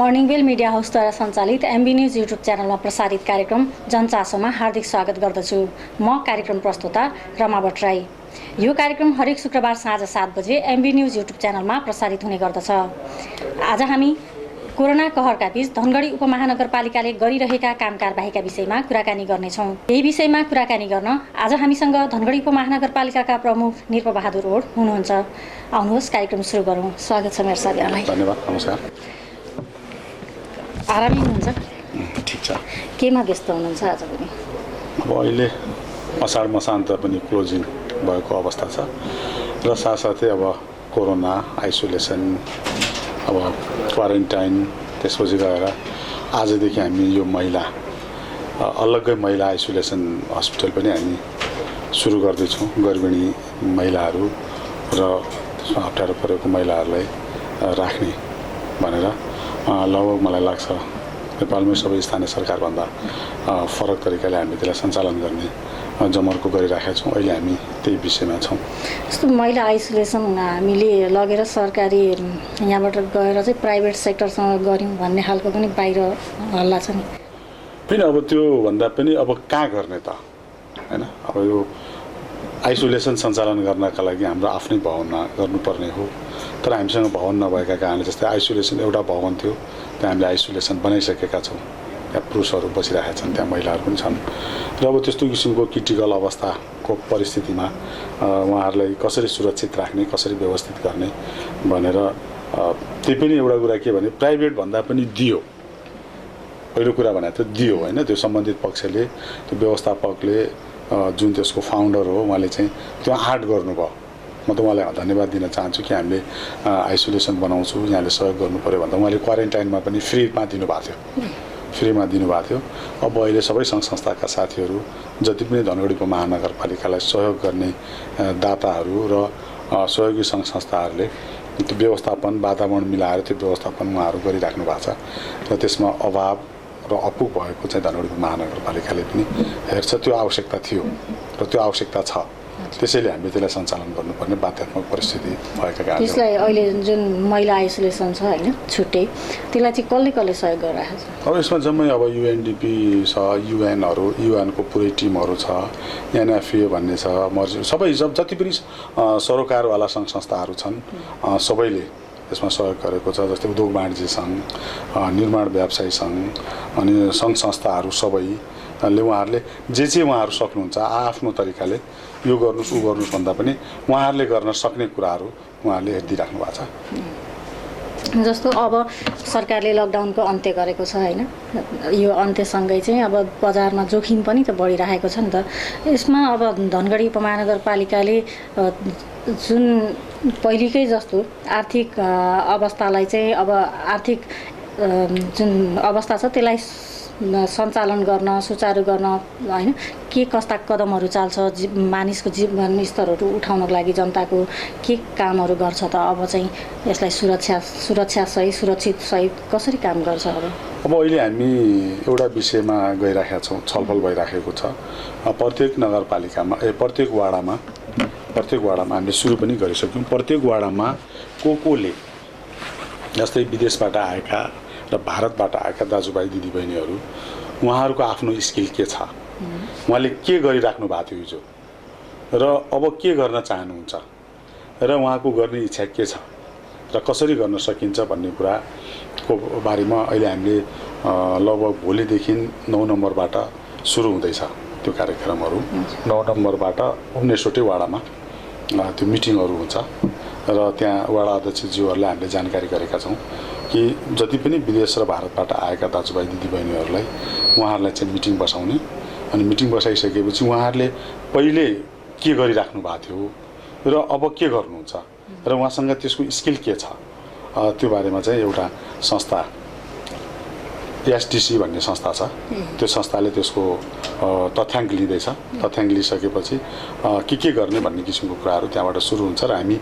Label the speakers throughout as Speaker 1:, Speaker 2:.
Speaker 1: Morning बेल media हाउसद्वारा सञ्चालित MB news YouTube च्यानलमा प्रसारित कार्यक्रम जनचासोमा हार्दिक स्वागत गर्दछु। म कार्यक्रम प्रस्तुता रमा भट्टराई। यो कार्यक्रम हरेक शुक्रबार साँझ 7 बजे एमबी न्युज युट्युब च्यानलमा प्रसारित हुने गर्दछ। आज हामी कोरोना कहरका बीच धनगढी उपमहानगरपालिकाले गरिरहेका काम कारबाहीका विषयमा कुराकानी गर्नेछौँ। यही विषयमा कुराकानी गर्न आज हामीसँग धनगढी उपमहानगरपालिकाका प्रमुख निर्पबहादुर ओड हुनुहुन्छ। आउनुहोस् कार्यक्रम सुरु गरौँ। स्वागत छ मेरो साथीहरूलाई।
Speaker 2: धन्यवाद। नमस्कार।
Speaker 1: आरामै हुनुहुन्छ?
Speaker 2: ठिक छ।
Speaker 1: केमा व्यस्त हुनुहुन्छ आज पनि?
Speaker 2: अब अहिले असाढ मसान्त पनि क्लोजिङ भएको अवस्था छ र साथसाथै अब कोरोना आइसोलेसन, अब क्वारेन्टाइन, त्यसपछि गएर आजदेखि हामी यो अलग्गै महिला आइसोलेसन हस्पिटल पनि हामी सुरु गर्दैछौँ। गर्भिणी महिलाहरू र त्यसमा अप्ठ्यारो परेको महिलाहरूलाई राख्ने भनेर लगभग मलाई लाग्छ नेपालमै सबै स्थानीय सरकारभन्दा फरक तरिकाले हामी त्यसलाई सञ्चालन गर्ने जमर्को गरिराखेका छौँ। अहिले हामी त्यही विषयमा छौँ।
Speaker 1: जस्तो महिला आइसोलेसन हामीले लगेर सरकारी यहाँबाट गएर चाहिँ प्राइभेट सेक्टरसँग गऱ्यौँ भन्ने खालको पनि बाहिर हल्ला छ नि।
Speaker 2: फेरि अब त्यो भन्दा पनि अब कहाँ गर्ने त, होइन? अब यो आइसोलेसन सञ्चालन गर्नका लागि हाम्रो आफ्नै भवन गर्नुपर्ने हो। तर हामीसँग भवन नभएका कारणले, जस्तै आइसोलेसन एउटा भवन थियो, त्यहाँ हामीले आइसोलेसन बनाइसकेका छौँ। त्यहाँ पुरुषहरू बसिरहेका छन्, त्यहाँ महिलाहरू पनि छन्। र अब त्यस्तो किसिमको क्रिटिकल अवस्थाको परिस्थितिमा उहाँहरूलाई कसरी सुरक्षित राख्ने, कसरी व्यवस्थित गर्ने भनेर त्यही पनि एउटा कुरा के भने प्राइभेट भन्दा पनि दियो। पहिलो कुरा भने त दियो, होइन? त्यो सम्बन्धित पक्षले, त्यो व्यवस्थापकले, जुन त्यसको फाउन्डर हो, उहाँले चाहिँ त्यो आँट गर्नुभयो। म त उहाँलाई धन्यवाद दिन चाहन्छु कि हामीले आइसोलेसन बनाउँछु, यहाँले सहयोग गर्नु पऱ्यो भन्दा उहाँले क्वारेन्टाइनमा पनि फ्रीमा दिनुभएको थियो। अब अहिले सबै सङ्घ संस्थाका साथीहरू, जति पनि धनगढी उपमहानगरपालिकालाई सहयोग गर्ने दाताहरू र सहयोगी सङ्घ संस्थाहरूले त्यो व्यवस्थापन, वातावरण मिलाएर त्यो व्यवस्थापन उहाँहरू गरिराख्नु भएको छ र त्यसमा अभाव र अपुग भएको चाहिँ धनगढी उपमहानगरपालिकाले पनि हेर्छ। त्यो आवश्यकता थियो र त्यो आवश्यकता छ। त्यसैले हामीले त्यसलाई सञ्चालन गर्नुपर्ने बाध्यात्मक परिस्थिति भएका कारण
Speaker 1: त्यसलाई अहिले जुन महिला आइसोलेसन छ, होइन, छुट्टै, त्यसलाई चाहिँ कसले सहयोग गरिरहेको छ?
Speaker 2: अब यसमा जम्मै अब युएनडिपी छ, युएनको पुरै टिमहरू छ, एनएफए भन्ने छ, सबै जति पनि सरोकारवाला सङ्घ संस्थाहरू छन् सबैले यसमा सहयोग गरेको छ। जस्तै उद्योग वाणिज्य सङ्घ, निर्माण व्यवसायी सङ्घ, अनि सङ्घ संस्थाहरू सबैले उहाँहरूले जे उहाँहरू सक्नुहुन्छ आफ्नो तरिकाले यो गर्नुहोस् ऊ गर्नुहोस् भन्दा पनि उहाँहरूले गर्न सक्ने कुराहरू उहाँहरूले हेरिदिइराख्नु भएको छ।
Speaker 1: जस्तो अब सरकारले लकडाउनको अन्त्य गरेको छ, होइन? यो अन्त्यसँगै चाहिँ अब बजारमा जोखिम पनि त बढिरहेको छ नि त। यसमा अब धनगढी उपमहानगरपालिकाले जुन पहिलेकै जस्तो आर्थिक अवस्थालाई चाहिँ, अब आर्थिक जुन अवस्था छ त्यसलाई सञ्चालन गर्न, सुचारू गर्न, होइन, के कस्ता कदमहरू चाल्छ? मानिसको जीवन स्तरहरू उठाउनको लागि जनताको के कामहरू गर्छ त? अब चाहिँ यसलाई सुरक्षित सहित कसरी काम गर्छ?
Speaker 2: अब अहिले हामी एउटा विषयमा गइराखेका छौँ, छलफल भइराखेको छ। प्रत्येक नगरपालिकामा प्रत्येक वाडामा हामीले सुरु पनि गरिसक्यौँ। प्रत्येक वाडामा कोले, जस्तै विदेशबाट आएका र भारतबाट आएका दाजुभाइ दिदीबहिनीहरू, उहाँहरूको आफ्नो स्किल के छ, उहाँले के गरिराख्नु भएको थियो हिजो र अब के गर्न चाहनुहुन्छ र उहाँको गर्ने इच्छा के छ र कसरी गर्न सकिन्छ भन्ने कुराको बारेमा अहिले हामीले लगभग भोलिदेखि 9 नम्बरबाट सुरु हुँदैछ त्यो कार्यक्रमहरू। 9 नम्बरबाट 19वटै वाडामा त्यो मिटिङहरू हुन्छ र त्यहाँ वडा अध्यक्षज्यूहरूलाई हामीले जानकारी गरेका छौँ कि जति पनि विदेश र भारतबाट आएका दाजुभाइ दिदीबहिनीहरूलाई उहाँहरूलाई चाहिँ मिटिङ बसाउने, अनि मिटिङ बसाइसकेपछि उहाँहरूले पहिले के गरिराख्नु भएको थियो र अब के गर्नुहुन्छ र उहाँसँग त्यसको स्किल के छ, त्यो बारेमा चाहिँ एउटा संस्था एसटिसी भन्ने संस्था छ। त्यो संस्थाले त्यसको तथ्याङ्क लिँदैछ। तथ्याङ्क लिइसकेपछि के गर्ने भन्ने किसिमको कुराहरू त्यहाँबाट सुरु हुन्छ र हामी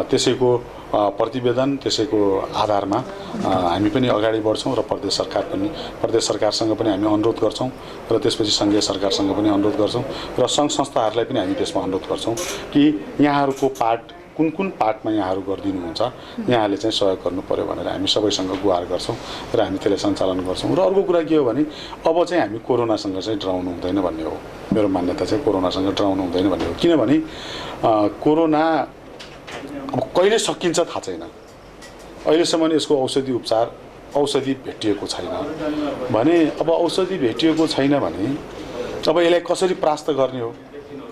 Speaker 2: त्यसैको प्रतिवेदन, त्यसैको आधारमा हामी पनि अगाडि बढ्छौँ र प्रदेश सरकारसँग पनि हामी अनुरोध गर्छौँ र त्यसपछि सङ्घीय सरकारसँग पनि अनुरोध गर्छौँ र सङ्घ संस्थाहरूलाई पनि हामी त्यसमा अनुरोध गर्छौँ कि यहाँहरूको पार्ट कुन कुन पार्टमा यहाँहरू गरिदिनुहुन्छ यहाँले चाहिँ सहयोग गर्नु पर्यो भनेर हामी सबैसँग गुहार गर्छौँ र हामी त्यसलाई सञ्चालन गर्छौँ। र अर्को कुरा के हो भने अब चाहिँ हामी कोरोनासँग चाहिँ डराउनु हुँदैन भन्ने हो। मेरो मान्यता चाहिँ कोरोनासँग डराउनु हुँदैन भन्ने हो। किनभने कोरोना अब कहिले सकिन्छ थाहा छैन। अहिलेसम्म यसको औषधि भेटिएको छैन भने अब औषधि भेटिएको छैन भने अब यसलाई कसरी परास्त गर्ने हो।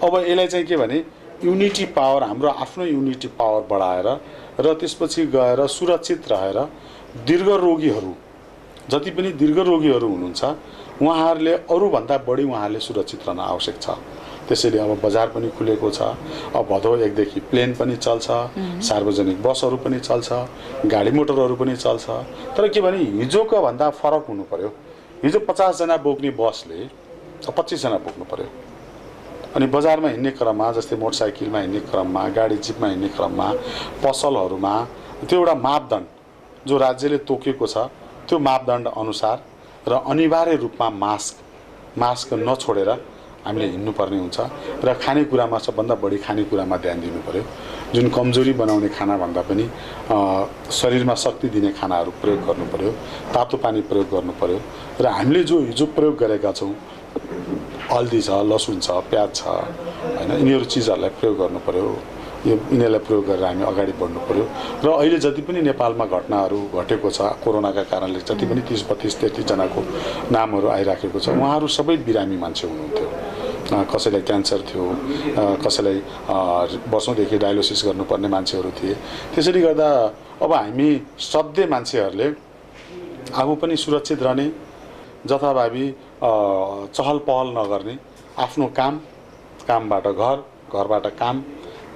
Speaker 2: अब यसलाई चाहिँ के भने युनिटी पावर, हाम्रो आफ्नो युनिटी पावर बढाएर र त्यसपछि गएर सुरक्षित रहेर दीर्घरोगीहरू जति पनि दीर्घरोगीहरू हुनुहुन्छ उहाँहरूले अरूभन्दा बढी उहाँहरूले सुरक्षित रहन आवश्यक छ। त्यसैले अब बजार पनि खुलेको छ। अब भदौ 1 देखि प्लेन पनि चल्छ, सार्वजनिक बसहरू पनि चल्छ, गाडी मोटरहरू पनि चल्छ। तर के भने हिजोको भन्दा फरक हुनु पर्यो। हिजो 50 जना बोक्ने बसले 25 जना बोक्नु पर्यो। अनि बजारमा हिँड्ने क्रममा जस्तै मोटरसाइकलमा हिँड्ने क्रममा, गाडी जिपमा हिँड्ने क्रममा, पसलहरूमा त्यो एउटा मापदण्ड जो राज्यले तोकेको छ त्यो मापदण्ड अनुसार र अनिवार्य रूपमा मास्क नछोडेर हामीले हिँड्नुपर्ने हुन्छ। र खानेकुरामा सबभन्दा बढी खानेकुरामा ध्यान दिनु पर्यो। जुन कमजोरी बनाउने खाना भन्दा पनि शरीरमा शक्ति दिने खानाहरू प्रयोग गर्नु पर्यो, तातो पानी प्रयोग गर्नु पर्यो। र हामीले जो हिजो प्रयोग गरेका छौँ हल्दी छ, लसुन छ, प्याज छ हैन, यिनीहरू चिजहरूलाई प्रयोग गर्नु पर्यो। यिनीहरूलाई प्रयोग गरेर हामी अगाडि बढ्नु पर्यो। र अहिले जति पनि नेपालमा घटनाहरू घटेको छ कोरोनाका कारणले, जति पनि 30, 32, 33 जनाको नामहरू आइराखेको छ उहाँहरू सबै बिरामी मान्छे हुनुहुन्थ्यो। कसैलाई क्यान्सर थियो, कसैलाई वर्षौँदेखि डायलिसिस गर्नुपर्ने मान्छेहरू थिए। त्यसैले गर्दा अब हामी सधैँ मान्छेहरूले आफू पनि सुरक्षित रहने, जथाभावी चहल पहल नगर्ने, आफ्नो कामबाट घरबाट काम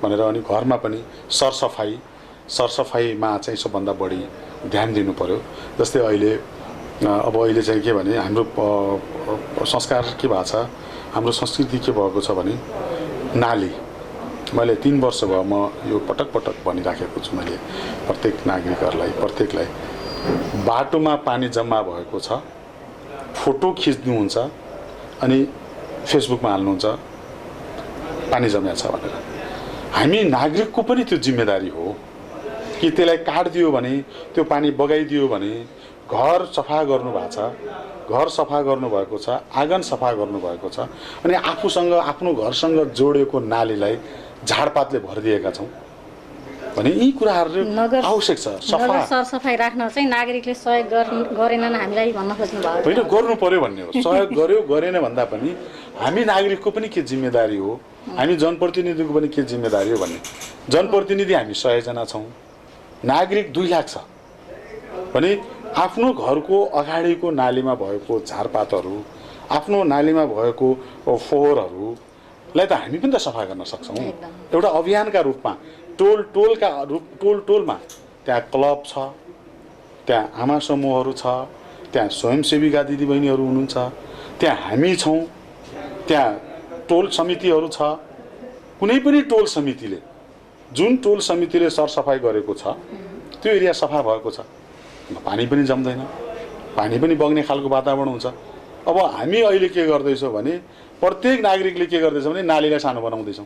Speaker 2: भनेर, अनि घरमा पनि सरसफाइमा चाहिँ सबभन्दा बढी ध्यान दिनु पर्यो। जस्तै अहिले चाहिँ के भने हाम्रो संस्कार के भएको छ, हाम्रो संस्कृति के भएको छ भने नाली, मैले 3 वर्ष भयो म यो पटक भनिराखेको छु मैले प्रत्येक नागरिकहरूलाई, प्रत्येकलाई, बाटोमा पानी जम्मा भएको छ फोटो खिच्नुहुन्छ अनि फेसबुकमा हाल्नुहुन्छ पानी जम्या छ भनेर। हामी नागरिकको पनि त्यो जिम्मेदारी हो कि त्यसलाई काट्दियो भने, त्यो पानी बगाइदियो भने, घर सफा गर्नुभएको छ, घर सफा गर्नुभएको छ, आँगन सफा गर्नुभएको छ, अनि आफूसँग आफ्नो घरसँग जोडेको नालीलाई झाडपातले भरिदिएका छौँ भने यी कुराहरू आवश्यक छ।
Speaker 1: सरसफाइ राख्न चाहिँ नागरिकले सहयोग गरेनन् हामीलाई भन्न खोज्नु भएको
Speaker 2: होइन, गर्नु पर्यो भन्ने हो। सहयोग गर्यो गरेन भन्दा पनि हामी नागरिकको पनि के जिम्मेदारी हो, हामी जनप्रतिनिधिको पनि के जिम्मेदारी हो भन्ने। जनप्रतिनिधि हामी 100 जना छौँ, नागरिक 2 लाख छ भने आफ्नो घरको अगाडिको नालीमा भएको झारपातहरू, आफ्नो नालीमा भएको फोहोरहरूलाई त हामी पनि त सफा गर्न सक्छौँ। एउटा अभियानका रूपमा टोलमा त्यहाँ क्लब छ, त्यहाँ आमा समूहहरू छ, त्यहाँ स्वयंसेविका दिदीबहिनीहरू हुनुहुन्छ, त्यहाँ हामी छौँ, त्यहाँ टोल समितिहरू छ। कुनै पनि टोल समितिले सरसफाइ गरेको छ त्यो एरिया सफा भएको छ, पानी पनि जम्दैन, पानी पनि बग्ने खालको वातावरण हुन्छ। अब हामी अहिले के गर्दैछौँ भने प्रत्येक नागरिकले के गर्दैछ भने नालीलाई सानो बनाउँदैछौँ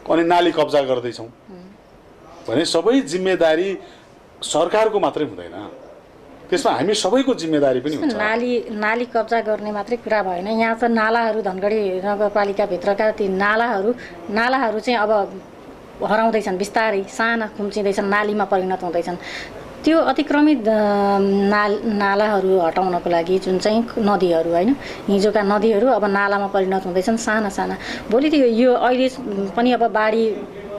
Speaker 2: अनि नाली कब्जा गर्दैछौँ भने सबै जिम्मेदारी सरकारको मात्रै हुँदैन, त्यसमा हामी सबैको जिम्मेदारी पनि हुन्छ।
Speaker 1: नाली कब्जा गर्ने मात्रै कुरा भएन, यहाँ त नालाहरू धनगढी नगरपालिकाभित्रका ती नालाहरू चाहिँ अब हराउँदैछन्, बिस्तारै साना खुम्चिँदैछन्, नालीमा परिणत हुँदैछन्। त्यो अतिक्रमित नालाहरू हटाउनको लागि जुन चाहिँ नदीहरू होइन, हिजोका नदीहरू अब नालामा परिणत हुँदैछन् साना। भोलि यो अहिले पनि अब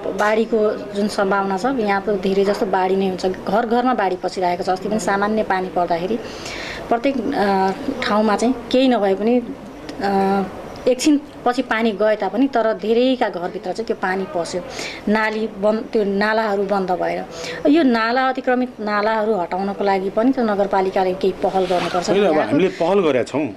Speaker 1: बाढीको जुन सम्भावना छ, यहाँ त धेरै जस्तो बाढी नै हुन्छ, घरमा बाढी पसिरहेको छ। अस्ति पनि सामान्य पानी पर्दाखेरि प्रत्येक ठाउँमा चाहिँ केही नभए पनि एकछिन पछि पानी गए तापनि तर धेरैका घरभित्र चाहिँ त्यो पानी पस्यो, त्यो नालाहरू बन्द भएर। यो अतिक्रमित नालाहरू हटाउनको लागि पनि त नगरपालिकाले केही पहल गर्नुपर्छ।
Speaker 2: हामीले पहल गरेका छौँ,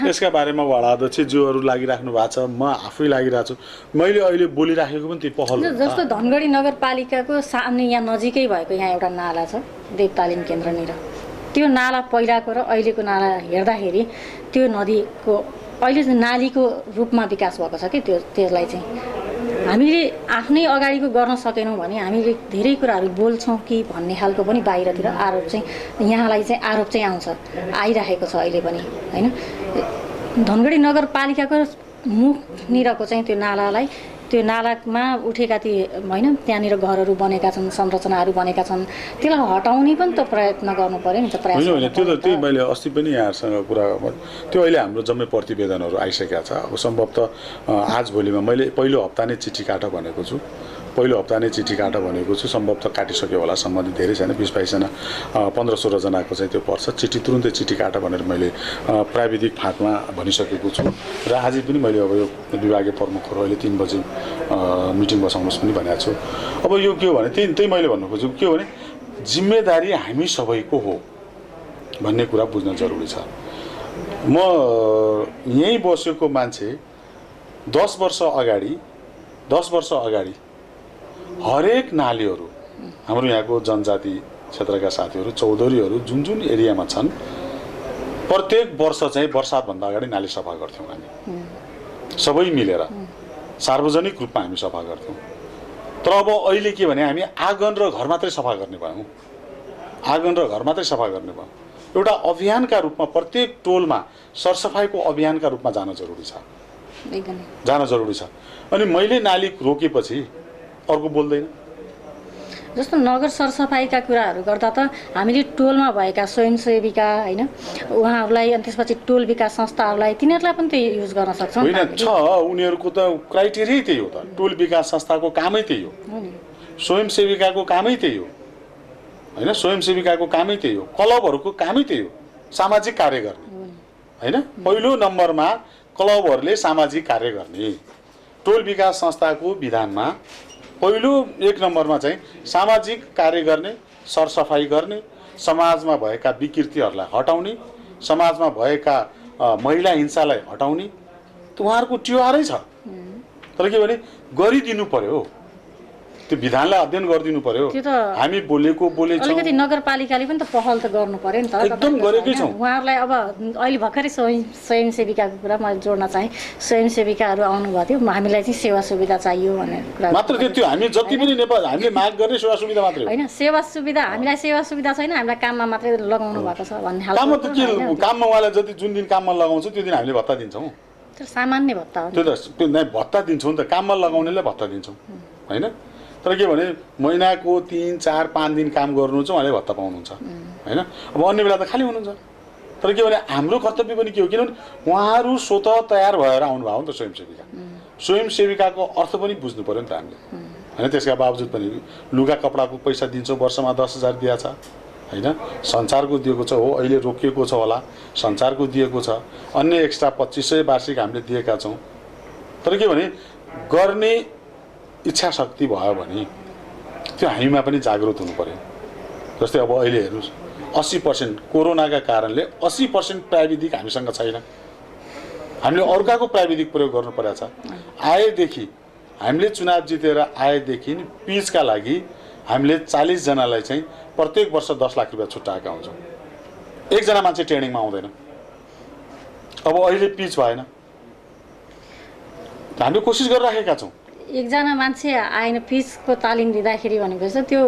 Speaker 2: यसका बारेमा वडा अध्यक्षज्यूहरू लागिराख्नु भएको छ, म आफै लागिरहेको छु, मैले अहिले बोलिराखेको पनि त्यो पहल।
Speaker 1: जस्तो धनगढी नगरपालिकाको सामने यहाँ नजिकै भएको यहाँ एउटा नाला छ देवतालिम केन्द्रनिर, त्यो नाला पहिलाको र अहिलेको नाला हेर्दाखेरि त्यो नदीको अहिले चाहिँ नालीको रूपमा विकास भएको छ कि त्यसलाई चाहिँ हामीले आफ्नै अगाडिको गर्न सकेनौँ भने हामीले धेरै कुराहरू बोल्छौँ कि भन्ने खालको पनि बाहिरतिर आरोप चाहिँ यहाँलाई चाहिँ आरोप चाहिँ आउँछ, आइरहेको छ अहिले पनि होइन। धनगढी नगरपालिकाको मुखनिरको चाहिँ त्यो नालामा उठेका ती होइन त्यहाँनिर घरहरू बनेका छन्, संरचनाहरू बनेका छन्, त्यसलाई हटाउने पनि त प्रयत्न गर्नु पऱ्यो नि त। प्रयास
Speaker 2: होइन त्यो त त्यही मैले अस्ति पनि यहाँहरूसँग कुरा त्यो अहिले हाम्रो जम्मै प्रतिवेदनहरू आइसकेका छ। अब सम्भवतः आज भोलिमा मैले पहिलो हप्ता नै चिठी काट भनेको छु, सम्भवतः काटिसक्यो होला, सम्बन्धित धेरै छैन, 20-22 जना 15-16 जनाको चाहिँ त्यो पर्छ। तुरुन्तै चिठी काट भनेर मैले प्राविधिक फाँटमा भनिसकेको छु र आज पनि मैले अब यो विभागीय प्रमुखहरू अहिले 3 बजी मिटिङ बसाउनुहोस् पनि भनेको छु। अब यो के हो भने त्यही मैले भन्नु खोजेको के हो भने जिम्मेदारी हामी सबैको हो भन्ने कुरा बुझ्न जरुरी छ। म यहीँ बसेको मान्छे 10 वर्ष अगाडि हरेक नालीहरू हाम्रो यहाँको जनजाति क्षेत्रका साथीहरू चौधरीहरू जुन एरियामा छन् प्रत्येक वर्ष चाहिँ वर्षातभन्दा अगाडि नाली सफा गर्थ्यौँ हामी सबै मिलेर, सार्वजनिक रूपमा हामी सफा गर्थ्यौँ। तर अब अहिले के भने हामी आँगन र घर मात्रै सफा गर्ने भयौँ, एउटा अभियानका रूपमा प्रत्येक टोलमा सरसफाइको अभियानका रूपमा जान जरुरी छ। अनि मैले नाली रोकेपछि अर्को बोल्दैन।
Speaker 1: जस्तो नगर सरसफाइका कुराहरू गर्दा त हामीले टोलमा भएका स्वयंसेविका होइन उहाँहरूलाई अनि त्यसपछि टोल विकास संस्थाहरूलाई तिनीहरूलाई पनि त युज गर्न सक्छौँ।
Speaker 2: होइन छ, उनीहरूको त क्राइटेरिया त्यही हो त। टोल विकास संस्थाको कामै त्यही हो, स्वयंसेविकाको कामै त्यही हो होइन, क्लबहरूको कामै त्यही हो, सामाजिक कार्य गर्ने होइन। पहिलो नम्बरमा क्लबहरूले सामाजिक कार्य गर्ने, टोल विकास संस्थाको विधानमा पहिलो 1 नम्बरमा चाहिँ सामाजिक कार्य गर्ने, सरसफाइ गर्ने, समाजमा भएका विकृतिहरूलाई हटाउने, समाजमा भएका महिला हिंसालाई हटाउने उहाँहरूको टिवारै छ। तर के भने गरिदिनु पर्यो, त्यो विधानलाई अध्ययन गरिदिनु पर्यो। हामी बोलेछौँ,
Speaker 1: अलिकति नगरपालिकाले पनि त पहल त गर्नु पर्यो नि त।
Speaker 2: एकदम गरेकै छौँ।
Speaker 1: उहाँहरूलाई अब अहिले भर्खरै स्वयंसेविकाको कुरा मैले जोड्न चाहेँ, स्वयंसेविकाहरू आउनुभएको थियो, हामीलाई चाहिँ सेवा सुविधा चाहियो भनेर कुरा
Speaker 2: मात्र त्यो हामी जति पनि नेपाल हामीले माग गर्ने सेवा सुविधा मात्रै हो
Speaker 1: होइन। सेवा सुविधा हामीलाई सेवा सुविधा छैन, हामीलाई काममा मात्रै लगाउनु भएको छ भन्ने
Speaker 2: काममा त के काममा उहाँलाई जुन दिन काममा लगाउँछ त्यो दिन हामीले भत्ता दिन्छौँ।
Speaker 1: त्यो सामान्य भत्ता हो,
Speaker 2: त्यो भत्ता दिन्छौँ नि त, काममा लगाउनेलाई भत्ता दिन्छौँ होइन। तर के भने महिनाको 3, 4, 5 दिन काम गर्नु चाहिँ उहाँले भत्ता पाउनुहुन्छ होइन। अब अन्य बेला त खाली हुनुहुन्छ। तर के भने हाम्रो कर्तव्य पनि के हो, किनभने उहाँहरू स्वतः तयार भएर आउनुभयो नि त। स्वयंसेविकाको अर्थ पनि बुझ्नु पर्यो नि त हामीले होइन। त्यसका बावजुद पनि लुगा कपडाको पैसा दिन्छौँ, वर्षमा 10,000 दिएको छ होइन, सञ्चारको दिएको छ, हो अहिले रोकिएको छ होला, सञ्चारको दिएको छ, अन्य एक्स्ट्रा 2500 वार्षिक हामीले दिएका छौँ। तर के भने गर्ने इच्छा शक्ति भयो भने त्यो हामीमा पनि जागृत हुनु पर्यो। जस्तै अब अहिले हेर्नुहोस् 80% कोरोनाका कारणले 80% प्राविधिक हामीसँग छैन, हामीले अर्काको प्राविधिक प्रयोग गर्नु परेको छ। आएदेखि हामीले चुनाव जितेर आएदेखि पिचका लागि हामीले 40 जनालाई चाहिँ प्रत्येक वर्ष 10 लाख रुपियाँ छुट्याएका हुन्छौँ। 1 जना मान्छे ट्रेनिङमा आउँदैन। अब अहिले पिच भएन, हामीले कोसिस गरिराखेका छौँ।
Speaker 1: 1 जना मान्छे आएन पिचको तालिम दिँदाखेरि भनेपछि त्यो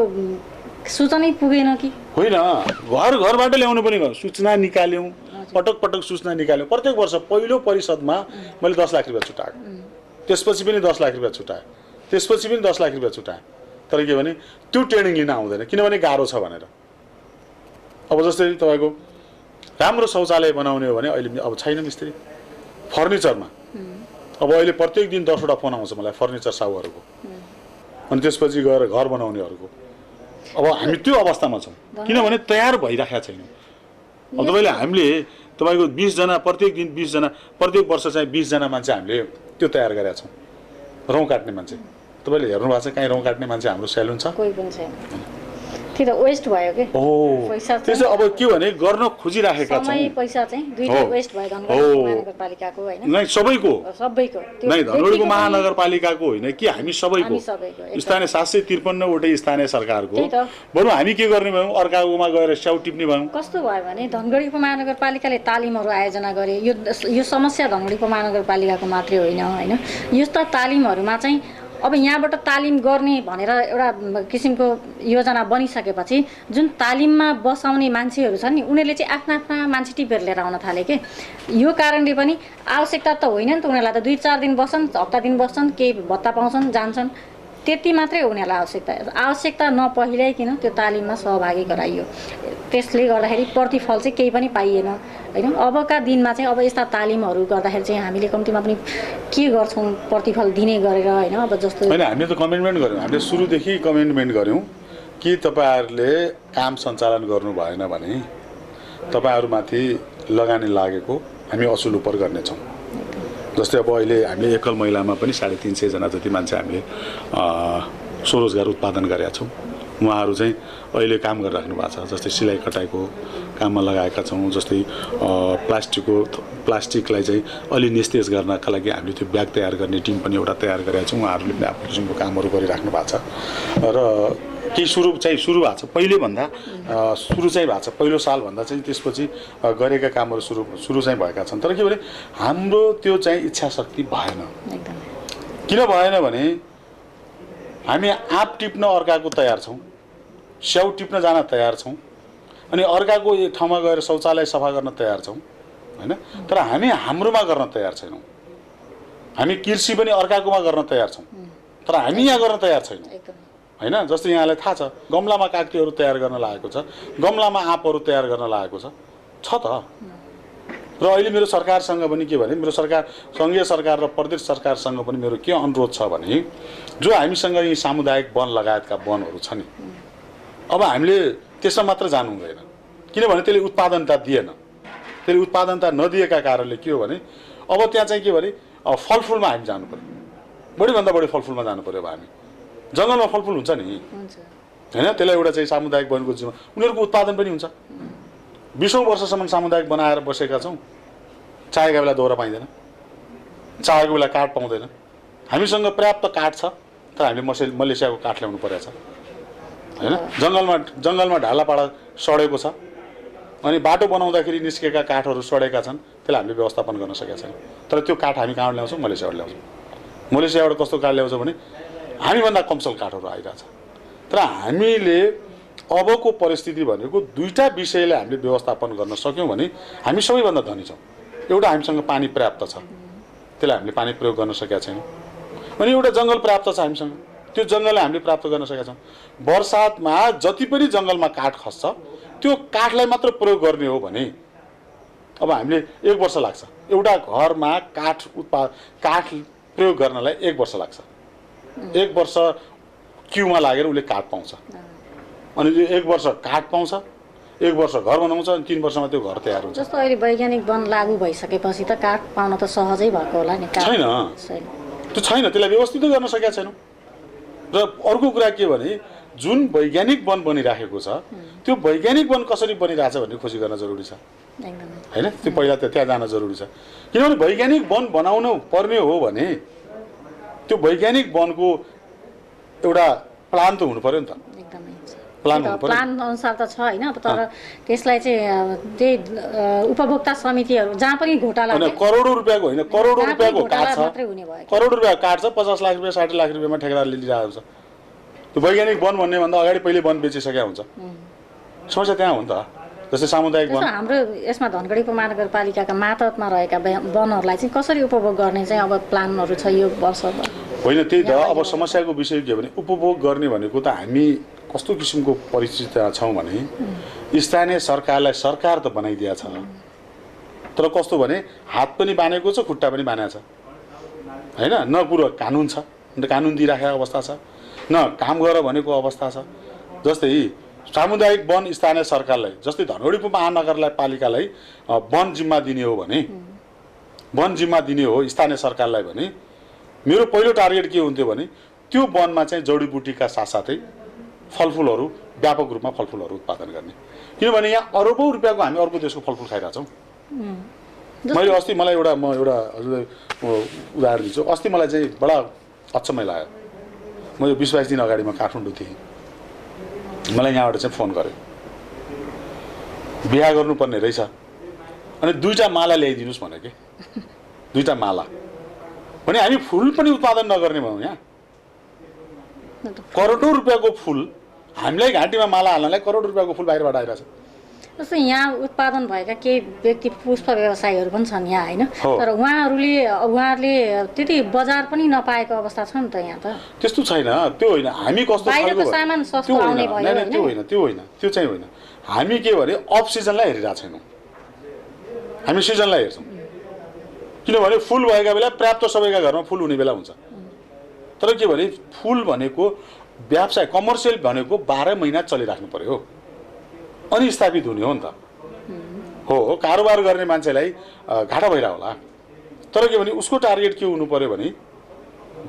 Speaker 1: सूचनै पुगेन कि
Speaker 2: होइन, घरबाट ल्याउनु पनि सूचना निकाल्यौँ, पटक सूचना निकाल्यौँ। प्रत्येक वर्ष पहिलो परिषदमा मैले 10 लाख रुपियाँ छुट्याएँ, त्यसपछि पनि 10 लाख रुपियाँ छुट्याएँ, त्यसपछि पनि 10 लाख रुपियाँ छुट्याएँ। तर के भने त्यो ट्रेनिङ लिन आउँदैन, किनभने गाह्रो छ भनेर। अब जस्तै तपाईँको राम्रो शौचालय बनाउने हो भने अहिले अब छैन मिस्त्री। फर्निचरमा अब अहिले प्रत्येक दिन 10वटा फोन आउँछ मलाई फर्निचर साहुहरूको, अनि त्यसपछि गएर घर बनाउनेहरूको। अब हामी त्यो अवस्थामा छौँ किनभने तयार भइराखेका छैनौँ। अब हामीले तपाईँको 20 जना प्रत्येक दिन 20 जना प्रत्येक वर्ष चाहिँ 20 जना मान्छे हामीले त्यो तयार गरेका छौँ। रौँ काट्ने मान्छे तपाईँले हेर्नु भएको छ, कहीँ रौँ काट्ने मान्छे हाम्रो सेलुन छ?
Speaker 1: कोही पनि छैन। त्यो त वेस्ट भयो के पैसा।
Speaker 2: त्यसो अब के भने गर्न खोजिराखेका छौँ।
Speaker 1: समय पैसा चाहिँ दुईटै वेस्ट भयो धनगढी महानगरपालिकाको होइन,
Speaker 2: नै सबैको
Speaker 1: नै
Speaker 2: धनगढीको महानगरपालिकाको होइन कि हामी सबैको स्थानीय 753 वटै स्थानीय सरकारको। बरु हामी के गर्ने भयौँ, अर्काकोमा गएर स्याउ टिप्ने भयौँ।
Speaker 1: कस्तो भयो भने धनगढीको महानगरपालिकाले तालिमहरू आयोजना गरे। यो समस्या धनगढीको महानगरपालिकाको मात्रै होइन होइन, यस्ता तालिमहरूमा चाहिँ अब यहाँबाट तालिम गर्ने भनेर एउटा किसिमको योजना बनिसकेपछि जुन तालिममा बसाउने मान्छेहरू छन् नि उनीहरूले चाहिँ आफ्ना आफ्ना मान्छे टिपेर लिएर आउन थाले के यो कारणले पनि आवश्यकता त होइन नि त उनीहरूलाई त 2-4 दिन बस्छन् हप्ता दिन बस्छन् केही भत्ता पाउँछन् जान्छन् त्यति मात्रै उनीहरूलाई आवश्यकता नपहिल्याइकन त्यो तालिममा सहभागी गराइयो त्यसले गर्दाखेरि प्रतिफल चाहिँ केही पनि पाइएन हैन अबका दिनमा चाहिँ अब यस्ता तालिमहरू गर्दाखेरि चाहिँ हामीले कम्तीमा पनि के गर्छौँ प्रतिफल दिने गरेर हैन अब जस्तो
Speaker 2: हैन हामीले त कमिटमेन्ट गर्यौँ हामीले सुरुदेखि कमिटमेन्ट गर्यौँ कि तपाईहरुले काम सञ्चालन गर्नु भएन भने तपाईहरुमाथि लगानी लागेको हामी असुल उपर गर्नेछौँ जस्तै अब अहिले हामीले एकल महिलामा पनि 350 जना जति मान्छे हामीले स्वरोजगार उत्पादन गरेका छौँ उहाँहरू चाहिँ अहिले काम गरिराख्नु भएको छ जस्तै सिलाइ कटाइको काममा लगाएका छौँ जस्तै प्लास्टिकलाई चाहिँ अलि निस्तेज गर्नका लागि हामीले त्यो ब्याग तयार गर्ने टिम पनि एउटा तयार गरेका छौँ उहाँहरूले पनि आफ्नो किसिमको कामहरू गरिराख्नु भएको छ र केही सुरु भएको छ पहिलेभन्दा सुरु चाहिँ भएको छ पहिलो सालभन्दा चाहिँ त्यसपछि गरेका कामहरू सुरु चाहिँ भएका छन् तर के भने हाम्रो त्यो चाहिँ इच्छा शक्ति भएन किन भएन भने हामी आँप टिप्न अर्काको तयार छौँ स्याउ टिप्न जान तयार छौँ अनि अर्काको एक ठाउँमा गएर शौचालय सफा गर्न तयार छौँ हैन तर हामी हाम्रोमा गर्न तयार छैनौँ हामी कृषि पनि अर्काकोमा गर्न तयार छौँ तर हामी यहाँ गर्न तयार छैनौँ हैन जस्तो यहाँलाई थाहा छ गमलामा कागतीहरू तयार गर्न लागेको छ गमलामा आँपहरू तयार गर्न लागेको छ त र अहिले मेरो सरकारसँग पनि के भने मेरो सरकार संघीय सरकार र प्रदेश सरकारसँग पनि मेरो के अनुरोध छ भने जो हामीसँग यी सामुदायिक वन लगायतका वनहरू छ नि अब हामीले त्यसमा मात्र जानु हुँदैन किनभने त्यसले उत्पादनता दिएन त्यसले उत्पादनता नदिएका कारणले के हो भने अब त्यहाँ चाहिँ के भने फलफुलमा हामी जानु पर्यो बढीभन्दा बढी फलफुलमा जानु पर्यो अब हामी जङ्गलमा फलफुल हुन्छ नि हैन त्यसलाई एउटा चाहिँ सामुदायिक वनको जिम्मा उनीहरूको उत्पादन पनि हुन्छ 20औं वर्षसम्म सामुदायिक बनाएर बसेका छौँ चाहेको बेला दोहोरा पाइँदैन चाहेको बेला काठ पाउँदैन हामीसँग पर्याप्त काठ छ तर हामीले मलेसियाको काठ ल्याउनु परेको छ हैन जङ्गलमा ढालापाडा सडेको छ अनि बाटो बनाउँदाखेरि निस्केका काठहरू सडेका छन् त्यसलाई हामीले व्यवस्थापन गर्न सकेका छैनौँ तर त्यो काठ हामी कहाँबाट ल्याउँछौँ मलेसियाबाट ल्याउँछौँ मलेसियाबाट कस्तो काठ ल्याउँछ भने हामीभन्दा कमसल काठहरू आइरहेछ तर हामीले अबको परिस्थिति भनेको दुईटा विषयलाई हामीले व्यवस्थापन गर्न सक्यौँ भने हामी सबैभन्दा धनी छौँ एउटा हामीसँग पानी पर्याप्त छ त्यसलाई हामीले पानी प्रयोग गर्न सकेका छैनौँ अनि एउटा जङ्गल पर्याप्त छ हामीसँग त्यो जङ्गललाई हामीले प्राप्त गर्न सकेका छौँ बर्सातमा जति पनि जङ्गलमा काठ खस्छ त्यो काठलाई मात्र प्रयोग गर्ने हो भने अब हामीले 1 वर्ष लाग्छ एउटा घरमा काठ प्रयोग गर्नलाई 1 वर्ष लाग्छ 1 वर्ष क्युमा लागेर उसले काठ पाउँछ अनि त्यो 1 वर्ष काठ पाउँछ 1 वर्ष घर बनाउँछ अनि 3 वर्षमा त्यो घर तयार हुन्छ
Speaker 1: जस्तो अहिले वैज्ञानिक वन लागू भइसकेपछि त काठ पाउन त सहजै भएको होला नि
Speaker 2: छैन त्यो छैन त्यसलाई व्यवस्थित गर्न सकेका छैनौँ र अर्को कुरा के भने जुन वैज्ञानिक वन बनिराखेको छ त्यो वैज्ञानिक वन कसरी बनिरहेछ भन्ने खोजी गर्न जरुरी छ हैन त्यो पहिला त त्यहाँ जान जरुरी छ किनभने वैज्ञानिक वन बनाउन पर्ने हो भने त्यो वैज्ञानिक वनको एउटा प्लान त हुनु पर्यो नि त प्लान
Speaker 1: अनुसार त छ हैन तर त्यसलाई चाहिँ त्यही उपभोक्ता समितिहरू जहाँ पनि घोटाला
Speaker 2: करोडौं रुपैयाँको होइन करोडौं रुपैयाँको काठ छ करोड रुपैयाँको काठ छ 50 लाख रुपैयाँ 60 लाख रुपैयाँमा ठेकेदारले लिइरहेको छ त्यो वैज्ञानिक वन भन्ने भन्दा अगाडि पहिले वन बेचिसकेका हुन्छ समस्या त्यहाँ हो नि त जस्तै सामुदायिक वन
Speaker 1: हाम्रो यसमा धनगढी महानगरपालिकाका मातहतमा रहेका वनहरूलाई चाहिँ कसरी उपभोग गर्ने चाहिँ अब प्लानहरू छ यो वर्ष
Speaker 2: होइन त्यही त अब समस्याको विषय के भने उपभोग गर्ने भनेको त हामी कस्तो किसिमको परिस्थितिमा छौँ भने स्थानीय सरकारलाई सरकार त बनाइदिया छ तर कस्तो भने हात पनि बानेको छ खुट्टा पनि बानेको छ हैन न पुरो कानुन छ कानुन दिइराखेको अवस्था छ न काम गर भनेको अवस्था छ जस्तै सामुदायिक वन स्थानीय सरकारलाई जस्तै धनगढी महानगरलाई पालिकालाई वन जिम्मा दिने हो भने वन जिम्मा दिने हो स्थानीय सरकारलाई भने मेरो पहिलो टार्गेट के हुन्थ्यो भने त्यो वनमा चाहिँ जडीबुटीका साथसाथै फलफुलहरू व्यापक रूपमा फलफुलहरू उत्पादन गर्ने किनभने यहाँ अरबौं रुपैयाँको हामी अर्को देशको फलफुल खाइरहेछौँ मैले अस्ति मलाई एउटा उदाहरण दिन्छु अस्ति मलाई चाहिँ बडा अचम्मै लाग्यो म 20-22 दिन अगाडि म काठमाडौँ थिएँ मलाई यहाँबाट चाहिँ फोन गर्यो बिहा गर्नुपर्ने रहेछ अनि 2टा माला ल्याइदिनुस् भने के 2टा माला भने हामी फुल पनि उत्पादन नगर्ने भयौँ यहाँ करोडौँ रुपियाँको फुल हामीलाई घाँटीमा माला हाल्नलाई करोड रुपियाँको फुल बाहिरबाट आइरहेछ।
Speaker 1: जस्तो यहाँ उत्पादन भएका केही व्यक्ति पुष्प व्यवसायीहरू पनि छन् यहाँ होइन, तर उहाँहरूले त्यति बजार पनि नपाएको अवस्था छ नि त यहाँ त।
Speaker 2: त्यस्तो छैन, त्यो होइन। हामी कस्तो
Speaker 1: बाहिरको सामान सस्तो आउने भयो
Speaker 2: त्यो चाहिँ होइन। हामी के भने अफ सिजनलाई हेरिरहेको छैनौँ, हामी सिजनलाई हेर्छौँ। किनभने फुल भएका बेला पर्याप्त सबैका घरमा फुल हुने बेला हुन्छ। तर के भने फुल भनेको व्यवसाय कमर्सियल भनेको 12 महिना चलिराख्नु पर्यो, अनि स्थापित हुने हो नि त। हो कारोबार गर्ने मान्छेलाई घाटा भइरह होला, तर के भने उसको टार्गेट के हुनु पर्यो भने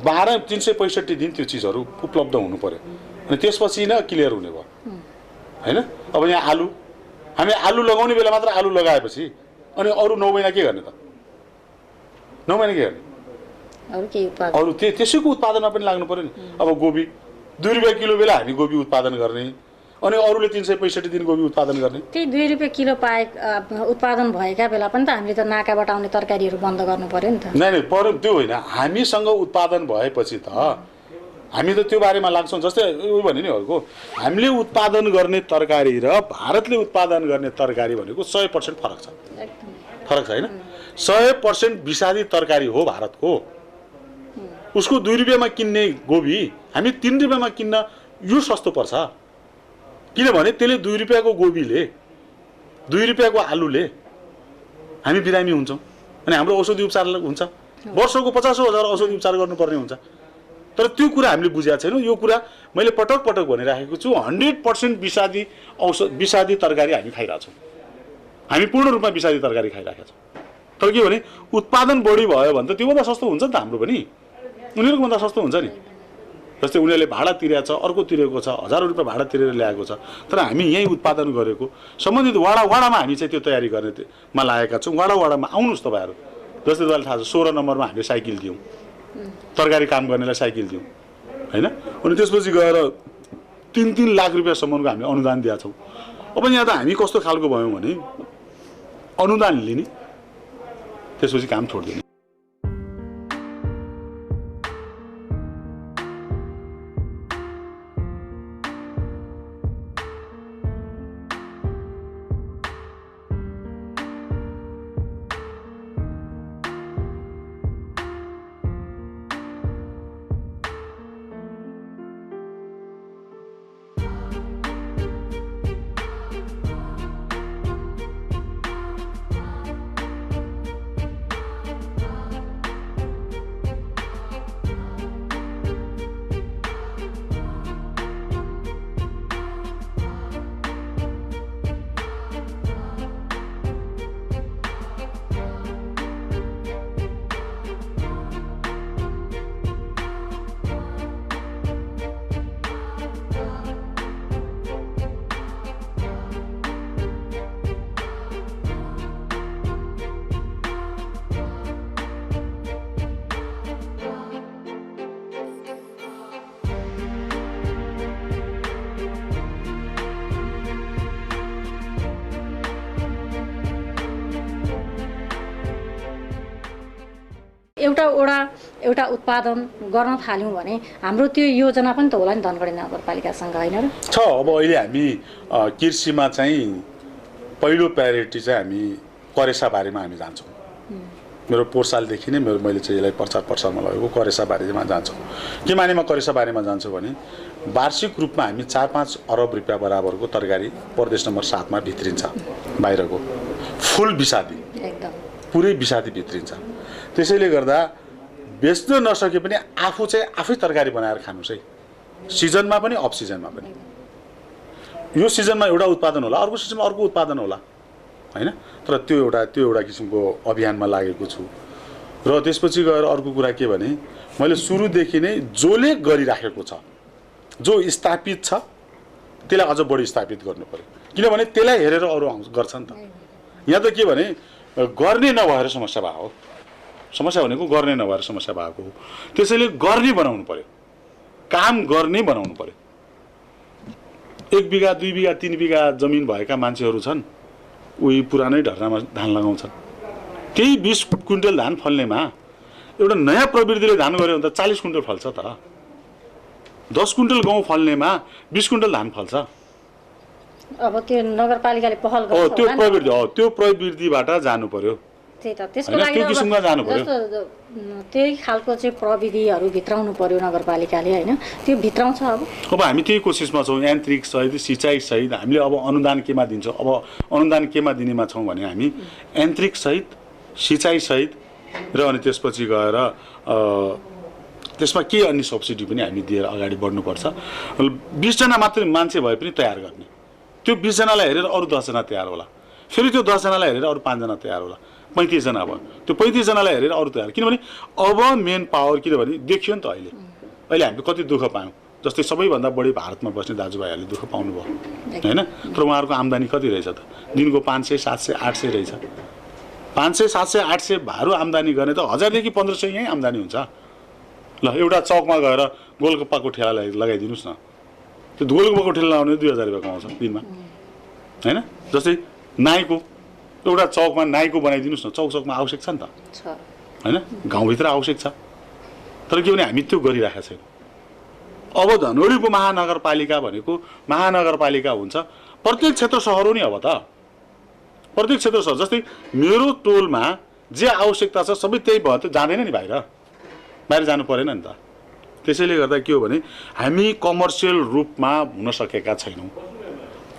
Speaker 2: 365 दिन त्यो चिजहरू उपलब्ध हुनु पर्यो, अनि त्यसपछि नै क्लियर हुने भयो होइन। अब यहाँ आलु, हामी आलु लगाउने बेला मात्र आलु लगाएपछि अनि अरू 9 महिना के गर्ने त? 9 महिना के गर्ने? अरू त्यसैको उत्पादनमा पनि लाग्नु पर्यो नि। अब गोबी 2 रुपियाँ किलो बेला हामी गोबी उत्पादन गर्ने, अनि अरूले 365 दिन गोबी उत्पादन गर्ने।
Speaker 1: त्यही 2 रुपियाँ किलो उत्पादन भएका बेला पनि त हामीले त नाकाबाट आउने तरकारीहरू बन्द गर्नु पर्यो नि त।
Speaker 2: नै पर्यो, त्यो होइन। हामीसँग उत्पादन भएपछि त हामी त त्यो बारेमा लाग्छौँ। जस्तै उयो भने नि अर्को, हामीले उत्पादन गर्ने तरकारी र भारतले उत्पादन गर्ने तरकारी भनेको 100% फरक छ। फरक छ होइन। 100% विषादी तरकारी हो भारतको। उसको 2 रुपियाँमा किन्ने गोबी हामी 3 रुपियाँमा किन्न यो सस्तो पर्छ, किनभने त्यसले 2 रुपियाँको गोबीले 2 रुपियाँको आलुले हामी बिरामी हुन्छौँ, अनि हाम्रो औषधि उपचार हुन्छ। वर्षको 50,000 औषधि उपचार गर्नुपर्ने हुन्छ। तर त्यो कुरा हामीले बुझेका छैनौँ। यो कुरा मैले पटक पटक भनिराखेको छु, 100% विषादी तरकारी हामी खाइरहेछौँ। हामी पूर्ण रूपमा विषादी तरकारी खाइरहेका छौँ। तर के भने उत्पादन बढी भयो भने त त्योभन्दा सस्तो हुन्छ नि त हाम्रो पनि, उनीहरूको भन्दा सस्तो हुन्छ नि। जस्तै उनीहरूले भाडा तिरेको छ, अर्को तिरेको छ, 1000 रुपियाँ भाडा तिरेर ल्याएको छ, तर हामी यहीँ उत्पादन गरेको सम्बन्धित वाडामा हामी चाहिँ त्यो तयारी गर्नेमा लागेका छौँ। वाडामा आउनुहोस् तपाईँहरू। जस्तै तपाईँलाई थाहा छ 16 नम्बरमा हामीले साइकल दियौँ, तरकारी काम गर्नेलाई साइकल दियौँ होइन। अनि त्यसपछि गएर 3-3 लाख रुपियाँसम्मको हामीले अनुदान दिएका छौँ। अब यहाँ त हामी कस्तो खालको भयौँ भने अनुदान लिने, त्यसपछि काम छोडिदिने।
Speaker 1: एउटा उत्पादन गर्न थाल्यौँ भने हाम्रो त्यो योजना पनि त होला नि धनगढी नगरपालिकासँग होइन र
Speaker 2: छ। अब अहिले हामी कृषिमा चाहिँ पहिलो प्रायोरिटी चाहिँ हामी करेसाबारीमा हामी जान्छौँ। मेरो पोहोर सालदेखि नै मैले चाहिँ यसलाई प्रचारमा लगेको करेसाबारीमा जान्छौँ। के मानेमा करेसाबारीमा जान्छौँ भने वार्षिक रूपमा हामी 4-5 अरब रुपियाँ बराबरको तरकारी प्रदेश नम्बर 7 मा भित्रिन्छ। बाहिरको फुल विषादी,
Speaker 1: एकदम
Speaker 2: पुरै विषादी भित्रिन्छ। त्यसैले गर्दा बेच्न नसके पनि आफू चाहिँ आफै तरकारी बनाएर खानुस् है, सिजनमा पनि अफ सिजनमा पनि। यो सिजनमा एउटा उत्पादन होला, अर्को सिजनमा अर्को उत्पादन होला होइन। तर त्यो एउटा किसिमको अभियानमा लागेको छु। र त्यसपछि गएर अर्को कुरा के भने मैले सुरुदेखि नै जसले गरिराखेको छ, जो स्थापित छ त्यसलाई अझ बढी स्थापित गर्नु पर्यो, किनभने त्यसलाई हेरेर अरू गर्छ नि त। यहाँ त के भने गर्ने नभएर समस्या भएको हो। समस्या भनेको गर्ने नभएर समस्या भएको हो। त्यसैले गर्ने बनाउनु पर्यो, काम गर्ने बनाउनु पर्यो। 1 बिघा 2 बिघा 3 बिघा जमिन भएका मान्छेहरू छन्, उही पुरानै ढर्नामा धान लगाउँछन्। त्यही 20 क्विन्टल धान फल्नेमा एउटा नयाँ प्रवृत्तिले धान गऱ्यो भने त 40 क्विन्टल फल्छ त। 10 कुइन्टल गहुँ फल्नेमा 20 कुइन्टल धान फल्छ।
Speaker 1: अब त्यो नगरपालिकाले पहल गर्छ
Speaker 2: त्यो प्रवृत्ति त्यो प्रवृत्तिबाट जानु पर्यो।
Speaker 1: त्यही त त्यसको
Speaker 2: हैन,
Speaker 1: लागि
Speaker 2: त्यो किसिममा जानु पर्यो।
Speaker 1: जस्तो त्यही खालको चाहिँ प्रविधिहरू भित्राउनु पर्यो नगरपालिकाले हैन, त्यो भित्राउँछ। अब
Speaker 2: हामी त्यही कोसिसमा छौँ, यान्त्रिक सहित सिँचाइ सहित हामीले अब अनुदान केमा दिन्छौँ। अब अनुदान केमा दिनेमा छौँ भने हामी यान्त्रिक सहित सिँचाइ सहित र अनि त्यसपछि गएर त्यसमा के अन्य सब्सिडी पनि हामी दिएर अगाडि बढ्नुपर्छ। 20 जना मात्रै मान्छे भए पनि तयार गर्ने, त्यो 20 जनालाई हेरेर अरू 10 जना तयार होला, फेरि त्यो 10 जनालाई हेरेर अरू 5 जना तयार होला, 35 जना भयो, त्यो 35 जनालाई हेरेर अरू तयार। किनभने अब मेन पावर किनभने देखियो नि त अहिले हामीले कति दुःख पायौँ। जस्तै सबैभन्दा बढी भारतमा बस्ने दाजुभाइहरूले दुःख पाउनुभयो हैन, तर उहाँहरूको आम्दानी कति रहेछ त? दिनको 500 700 800 रहेछ। 500 700 800 भारू आम्दानी गर्ने त 1000 देखि 1500 यहीँ आम्दानी हुन्छ। ल एउटा चौकमा गएर गोलगप्पाको ठेला लगाइदिनुहोस् न, त्यो गोलगप्पाको ठेला लगाउने 2000 रुपियाँ कमाउँछ दिनमा हैन। जस्तै नाईको एउटा चौकमा नाईको बनाइदिनुहोस् न, चौकमा आवश्यक छ नि त हैन, गाउँभित्र आवश्यक छ। तर के भने हामी त्यो गरिराखेका छैनौँ। अब धनगढी उपमहानगरपालिका भनेको महानगरपालिका हुन्छ, प्रत्येक क्षेत्र सहर हो नि। अब त प्रत्येक क्षेत्र सहर जस्तै मेरो टोलमा जे आवश्यकता छ सबै त्यही भयो त जाँदैन नि, बाहिर जानु परेन नि त। त्यसैले गर्दा के हो भने हामी कमर्सियल रूपमा हुन सकेका छैनौँ,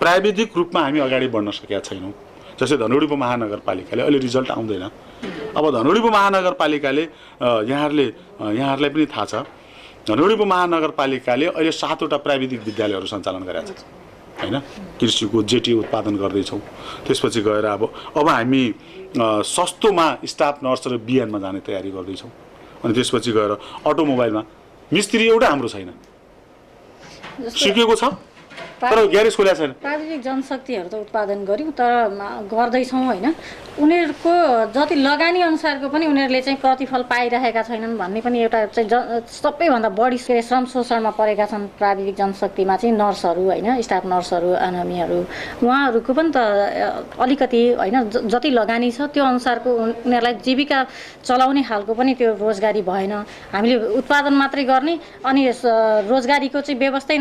Speaker 2: प्राविधिक रूपमा हामी अगाडि बढ्न सकेका छैनौँ। जस्तै धनगढी उपमहानगरपालिकाले अहिले रिजल्ट आउँदैन। अब धनगढी उपमहानगरपालिकाले यहाँहरूलाई पनि थाहा छ, धनगढी उपमहानगरपालिकाले अहिले 7वटा प्राविधिक विद्यालयहरू सञ्चालन गरेका छ हैन। कृषिको जेटी उत्पादन गर्दैछौँ। त्यसपछि गएर अब हामी सस्तोमा स्टाफ नर्स र बिएनमा जाने तयारी गर्दैछौँ। अनि त्यसपछि गएर अटोमोबाइलमा मिस्त्री एउटा हाम्रो छैन, सिकेको छ तर ग्यारेज खोलेको छैन।
Speaker 1: प्राविधिक जनशक्तिहरू त उत्पादन गर्यौँ तर गर्दैछौँ होइन, उनीहरूको जति लगानी अनुसारको पनि उनीहरूले चाहिँ प्रतिफल पाइरहेका छैनन् भन्ने पनि एउटा चाहिँ सबैभन्दा बढी श्रम शोषणमा परेका छन् प्राविधिक जनशक्तिमा चाहिँ नर्सहरू होइन, स्टाफ नर्सहरू अनामीहरू। उहाँहरूको पनि त अलिकति होइन जति लगानी छ त्यो अनुसारको उनीहरूलाई जीविका चलाउने खालको पनि त्यो रोजगारी भएन। हामीले उत्पादन मात्रै गर्ने अनि रोजगारीको चाहिँ व्यवस्थै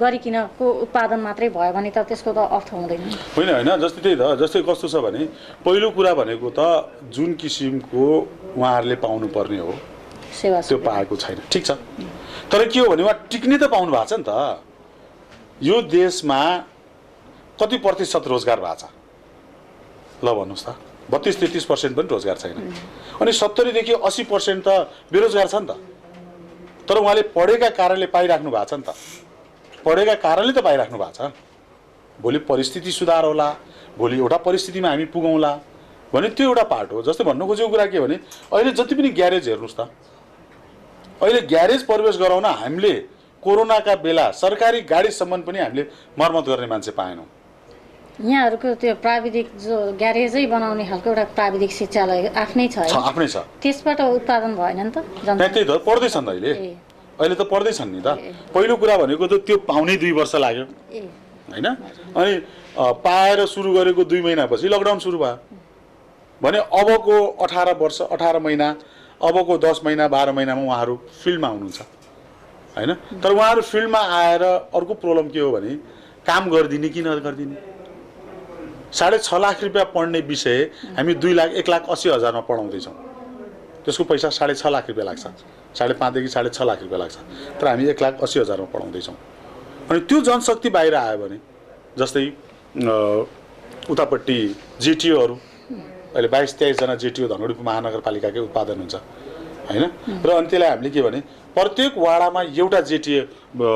Speaker 1: गरिकन उत्पादन मात्रै भयो भने त त्यसको त अर्थ हुँदैन
Speaker 2: होइन होइन। जस्तै त्यही त, जस्तै कस्तो छ भने पहिलो कुरा भनेको त जुन किसिमको उहाँहरूले पाउनुपर्ने हो
Speaker 1: सेवा
Speaker 2: त्यो पाएको छैन, ठिक छ। तर के हो भने उहाँ टिक्ने त पाउनु भएको छ नि त। यो देशमा कति प्रतिशत रोजगार भएको छ ल भन्नुहोस् त? 32-33% पनि रोजगार छैन। अनि 70 देखि 80% त बेरोजगार छ नि त। तर उहाँले पढेका कारणले पाइराख्नु भएको छ नि त, पढेका कारणले त पाइराख्नु भएको छ। भोलि परिस्थिति सुधार होला, भोलि एउटा परिस्थितिमा हामी पुगौँला भने त्यो एउटा पार्ट हो। जस्तै भन्नु खोजेको कुरा के भने अहिले जति पनि ग्यारेज हेर्नुहोस् त, अहिले ग्यारेज प्रवेश गराउन हामीले कोरोनाका बेला सरकारी गाडीसम्म पनि हामीले मर्मत गर्ने मान्छे पाएनौँ।
Speaker 1: यहाँहरूको त्यो प्राविधिक जो ग्यारेजै बनाउने खालको एउटा प्राविधिक शिक्षालय आफ्नै छ,
Speaker 2: आफ्नै छ,
Speaker 1: त्यसबाट उत्पादन भएन नि त।
Speaker 2: त्यही त पढ्दैछन् त अहिले त पढ्दैछन् नि त। पहिलो कुरा भनेको त त्यो पाउने 2 वर्ष लाग्यो होइन। अनि पाएर सुरु गरेको 2 महिनापछि लकडाउन सुरु भयो भने अबको 18 महिना, अबको 10 महिना 12 महिनामा उहाँहरू फिल्डमा हुनुहुन्छ होइन। तर उहाँहरू फिल्डमा आएर अर्को प्रब्लम के हो भने काम गरिदिने कि नगरिदिने। 6.5 लाख रुपियाँ पढ्ने विषय हामी 2,01,80,000मा पढाउँदैछौँ, त्यसको पैसा 6.5 लाख रुपियाँ लाग्छ, 5.5 देखि 6.5 लाख रुपियाँ लाग्छ। तर हामी 1,80,000मा पढाउँदैछौँ। अनि त्यो जनशक्ति बाहिर आयो भने जस्तै उतापट्टि जेटिओहरू अहिले 22-23 जना जेटिओ धनगढी महानगरपालिकाकै उत्पादन हुन्छ होइन। र अनि त्यसलाई हामीले के भने प्रत्येक वाडामा एउटा जेटिए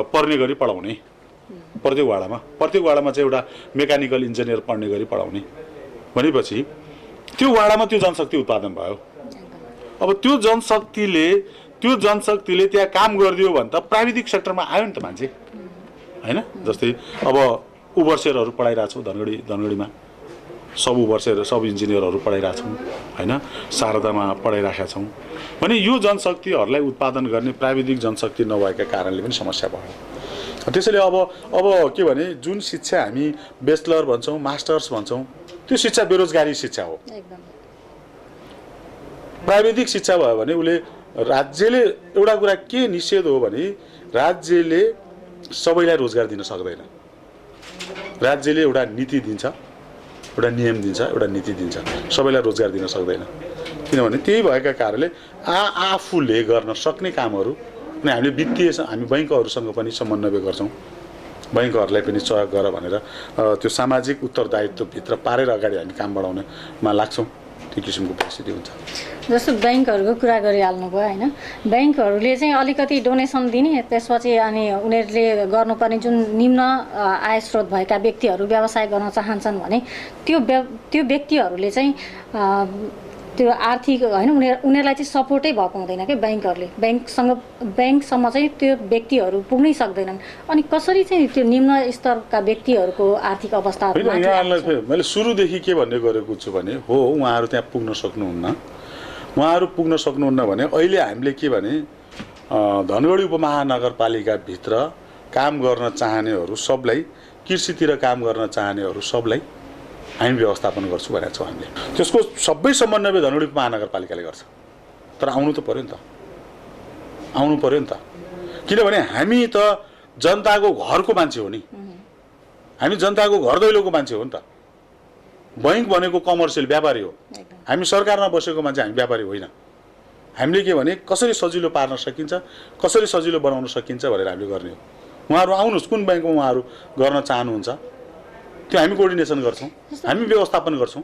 Speaker 2: पर्ने गरी पढाउने, प्रत्येक वाडामा चाहिँ एउटा मेकानिकल इन्जिनियर पढ्ने गरी पढाउने भनेपछि त्यो वाडामा त्यो जनशक्ति उत्पादन भयो। अब त्यो जनशक्तिले त्यहाँ काम गरिदियो भने त प्राविधिक सेक्टरमा आयो नि त मान्छे होइन। जस्तै अब ओभरसेयरहरू पढाइरहेछौँ धनगढीमा, सब ओभरसेयर सब इन्जिनियरहरू पढाइरहेछौँ होइन, शारदामा पढाइराखेका छौँ भने यो जनशक्तिहरूलाई उत्पादन गर्ने प्राविधिक जनशक्ति नभएका कारणले पनि समस्या भयो। त्यसैले अब के भने जुन शिक्षा हामी ब्याचलर भन्छौँ मास्टर्स भन्छौँ त्यो शिक्षा बेरोजगारी शिक्षा हो। प्राविधिक शिक्षा भयो भने उसले राज्यले एउटा कुरा के निषेध हो भने राज्यले सबैलाई रोजगार दिन सक्दैन। राज्यले एउटा नीति दिन्छ, एउटा नियम दिन्छ, एउटा नीति दिन्छ, सबैलाई रोजगार दिन सक्दैन। किनभने त्यही भएका कारणले आफूले गर्न सक्ने कामहरू अनि हामी बैंकहरूसँग पनि समन्वय गर्छौँ, बैंकहरूलाई पनि सहयोग गर भनेर त्यो सामाजिक उत्तरदायित्वभित्र पारेर अगाडि हामी काम बढाउनमा लाग्छौँ। त्यो किसिमको परिस्थिति हुन्छ।
Speaker 1: जस्तो ब्याङ्कहरूको कुरा गरिहाल्नुभयो होइन, ब्याङ्कहरूले चाहिँ अलिकति डोनेसन दिने, त्यसपछि अनि उनीहरूले गर्नुपर्ने जुन निम्न आय स्रोत भएका व्यक्तिहरू व्यवसाय गर्न चाहन्छन् भने त्यो व्यक्तिहरूले चाहिँ त्यो आर्थिक होइन उनीहरूलाई चाहिँ सपोर्टै भएको हुँदैन क्या ब्याङ्कहरूले, ब्याङ्कसम्म चाहिँ त्यो व्यक्तिहरू पुग्नै सक्दैनन्। अनि कसरी चाहिँ त्यो निम्न स्तरका व्यक्तिहरूको आर्थिक अवस्था?
Speaker 2: मैले सुरुदेखि के भन्ने गरेको छु भने हो उहाँहरू त्यहाँ पुग्न सक्नुहुन्न भने अहिले हामीले के भने धनगढी उपमहानगरपालिकाभित्र काम गर्न चाहनेहरू सबलाई, कृषितिर काम गर्न चाहनेहरू सबलाई हामी व्यवस्थापन गर्छु भनेको छौँ हामीले। त्यसको सबै समन्वय धनगढी उपमहानगरपालिकाले गर्छ। तर आउनु पर्यो नि त, किनभने हामी त जनताको घरको मान्छे हो नि, हामी जनताको घर दैलोको मान्छे हो नि त। बैंक भनेको कमर्सियल व्यापारी हो, हामी सरकारमा बसेको मान्छे, हामी व्यापारी होइन। हामीले के भने कसरी सजिलो पार्न सकिन्छ, कसरी सजिलो बनाउन सकिन्छ भनेर हामीले गर्ने हो। उहाँहरू आउनुहोस्, कुन बैंकमा उहाँहरू गर्न चाहनुहुन्छ त्यो हामी कोअर्डिनेसन गर्छौँ, हामी व्यवस्थापन गर्छौँ।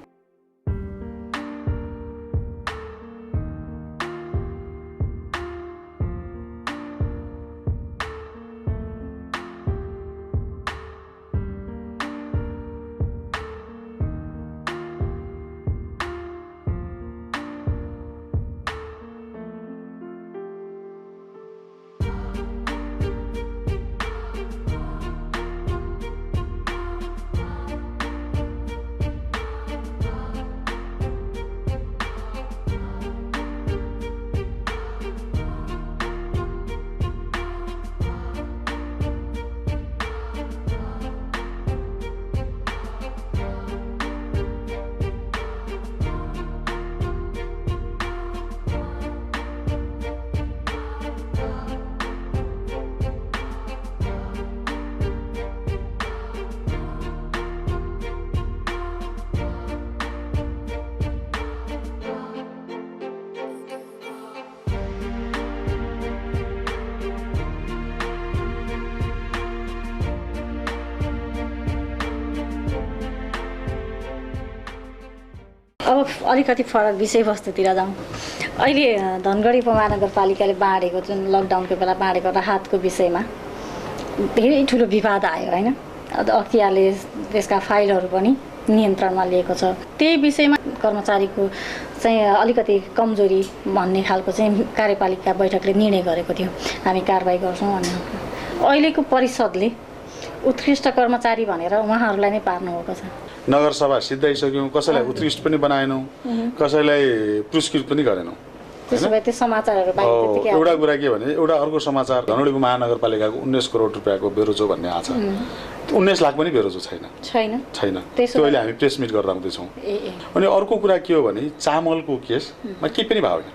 Speaker 1: अब अलिकति फरक विषयवस्तुतिर जाउँ। अहिले धनगढी उपमहानगरपालिकाले बाँडेको जुन लकडाउनको बेला बाँडेको राहतको विषयमा धेरै ठुलो विवाद आयो होइन। अख्तियारले त्यसका फाइलहरू पनि नियन्त्रणमा लिएको छ। त्यही विषयमा कर्मचारीको चाहिँ अलिकति कमजोरी भन्ने खालको चाहिँ कार्यपालिका बैठकले निर्णय गरेको थियो, हामी कारबाही गर्छौँ भन्ने। अहिलेको परिषदले उत्कृष्ट कर्मचारी भनेर उहाँहरूलाई नै पार्नुभएको छ।
Speaker 2: नगरसभा सिद्धाइसक्यौँ, कसैलाई उत्कृष्ट पनि बनाएनौँ, कसैलाई पुरस्कृत पनि गरेनौँ।
Speaker 1: त्यसो भए त्यो समाचारहरू बाहिर त्यतिकै
Speaker 2: एउटा कुरा के भने एउटा अर्को समाचार धनगढी महानगरपालिकाको 19 करोड रुपियाँको बेरोजो भन्ने आछ। 19 लाख पनि बेरोजो छैन। त्यो अहिले हामी प्रेस मिट गर्दा हुँदैछौँ। अनि अर्को कुरा के हो भने चामलको केसमा के पनि भएको होइन।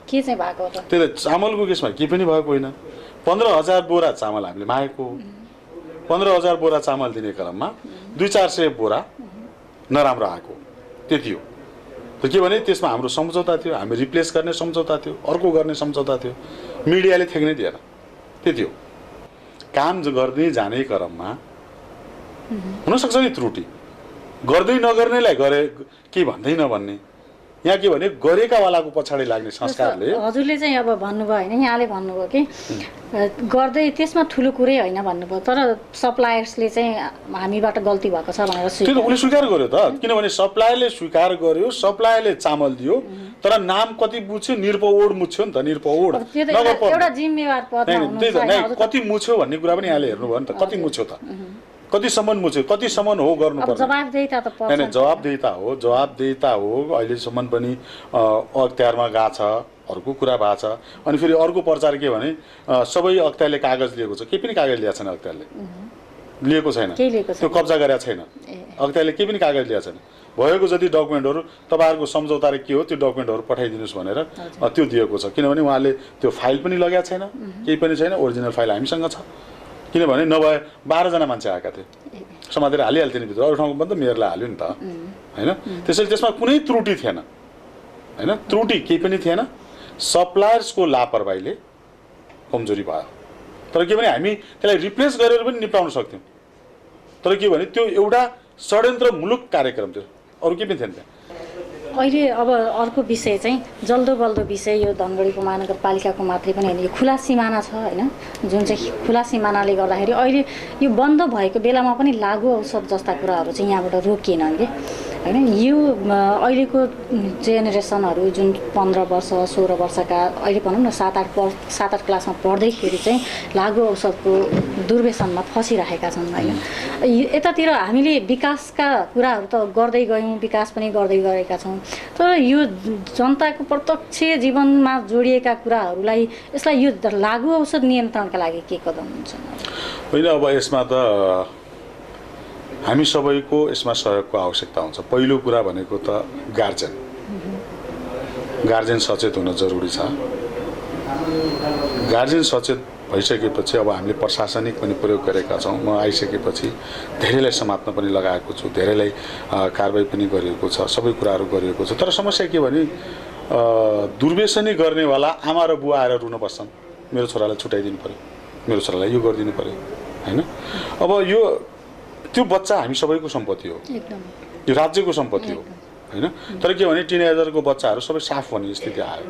Speaker 1: के चाहिँ भएको त?
Speaker 2: त्यही त चामलको केसमा के पनि भएको होइन। 15,000 बोरा चामल हामीले मागेको, 15,000 बोरा चामल दिने क्रममा 200-400 बोरा नराम्रो आएको, त्यति हो। त के भने त्यसमा हाम्रो सम्झौता थियो, हामी रिप्लेस गर्ने सम्झौता थियो, अर्को गर्ने सम्झौता थियो, मिडियाले थ्याक्नै दिएन, त्यति हो। काम गर्दै जाने क्रममा हुनसक्छ नि त्रुटि, गर्दै नगर्नेलाई गरे के भन्दै नभन्ने। यहाँ के भने गरेकावालाको पछाडि लाग्ने संस्कारले
Speaker 1: हजुरले चाहिँ अब भन्नुभयो होइन, यहाँले भन्नुभयो कि गर्दै त्यसमा ठुलो कुरै होइन भन्नुभयो, तर सप्लायर्सले चाहिँ हामीबाट गल्ती भएको छ भनेर
Speaker 2: त्यो उसले स्वीकार गर्यो त। किनभने सप्लायरले स्वीकार गर्यो, सप्लायरले चामल दियो, तर नाम कति मुछ्यो, निरपौड मुछ्यो नि त। निरपौड
Speaker 1: एउटा जिम्मेवार पदमा हुनुहुन्छ,
Speaker 2: कति मुछ्यो भन्ने कुरा पनि यहाँले हेर्नुभयो नि त। कति मुछ्यो त, कतिसम्म मुछ्यो, कतिसम्म हो गर्नुपर्छ। जवाबदेहिता हो। अहिलेसम्म पनि अख्तियारमा गएको छ, अर्को कुरा भएको छ। अनि फेरि अर्को प्रचार के भने सबै अख्तियारले कागज लिएको छ, केही पनि कागज ल्याएको छैन अख्तियारले। लिएको छैन,
Speaker 1: केही लिएको
Speaker 2: त्यो
Speaker 1: छैन।
Speaker 2: कब्जा गरेको छैन। अगत्याले केही पनि कागज ल्याएको छैन। भएको जति डकुमेन्टहरू तपाईँहरूको सम्झौताले के हो त्यो डकुमेन्टहरू पठाइदिनुहोस् भनेर त्यो दिएको छ। किनभने उहाँले त्यो फाइल पनि लगेको छैन, केही पनि छैन। ओरिजिनल फाइल हामीसँग छ। किनभने नभए 12 जना मान्छे आएका थिए, समातेर हालिहाल्थ्यो नि भित्र। अरू ठाउँको पनि त मेयरले हाल्यो नि त, होइन? त्यसैले त्यसमा कुनै त्रुटि थिएन, होइन? त्रुटि केही पनि थिएन। सप्लायर्सको लापरवाहीले कमजोरी भयो। तर के भने हामी त्यसलाई रिप्लेस गरेर पनि निप्टाउन सक्थ्यौँ। तर के भने त्यो एउटा षड्यन्त्रमूलक कार्यक्रम थियो, अरू केही पनि थिएन त्यहाँ।
Speaker 1: अहिले अब अर्को विषय चाहिँ जल्दो बल्दो विषय यो धनगढी महानगरपालिकाको मात्रै पनि होइन, यो खुला सिमाना छ होइन, जुन चाहिँ खुला सिमानाले गर्दाखेरि अहिले यो बन्द भएको बेलामा पनि लागु औषध जस्ता कुराहरू चाहिँ यहाँबाट रोकिएनन् कि होइन। यो अहिलेको जेनेरेसनहरू जुन 15 वर्ष 16 वर्षका अहिले भनौँ न 7-8 क्लासमा पढ्दैखेरि चाहिँ लागु औषधको दुर्व्यसनमा फसिरहेका छन् होइन। यतातिर हामीले विकासका कुराहरू त गर्दै गयौँ, विकास पनि गर्दै गरेका छौँ, तर यो जनताको प्रत्यक्ष जीवनमा जोडिएका कुराहरूलाई यसलाई यो लागु औषध नियन्त्रणका लागि के कदम हुन्छ?
Speaker 2: होइन, अब यसमा त हामी सबैको यसमा सहयोगको आवश्यकता हुन्छ। पहिलो कुरा भनेको त गार्जेन सचेत हुन जरुरी छ। गार्जेन सचेत भइसकेपछि अब हामीले प्रशासनिक पनि प्रयोग गरेका छौँ। म आइसकेपछि धेरैलाई समात्न पनि लगाएको छु, धेरैलाई कारबाही पनि गरिएको छ, सबै कुराहरू गरिएको छ। तर समस्या के भने दुर्व्यसनी गर्नेवाला आमा र बुवा आएर रुन बस्छन्, मेरो छोरालाई छुट्याइदिनु पऱ्यो, मेरो छोरालाई यो गरिदिनु पऱ्यो, होइन? अब यो त्यो बच्चा हामी सबैको सम्पत्ति हो, यो राज्यको सम्पत्ति हो, होइन? तर के भने टिनेजरको बच्चाहरू सबै साफ हुने स्थिति आयो।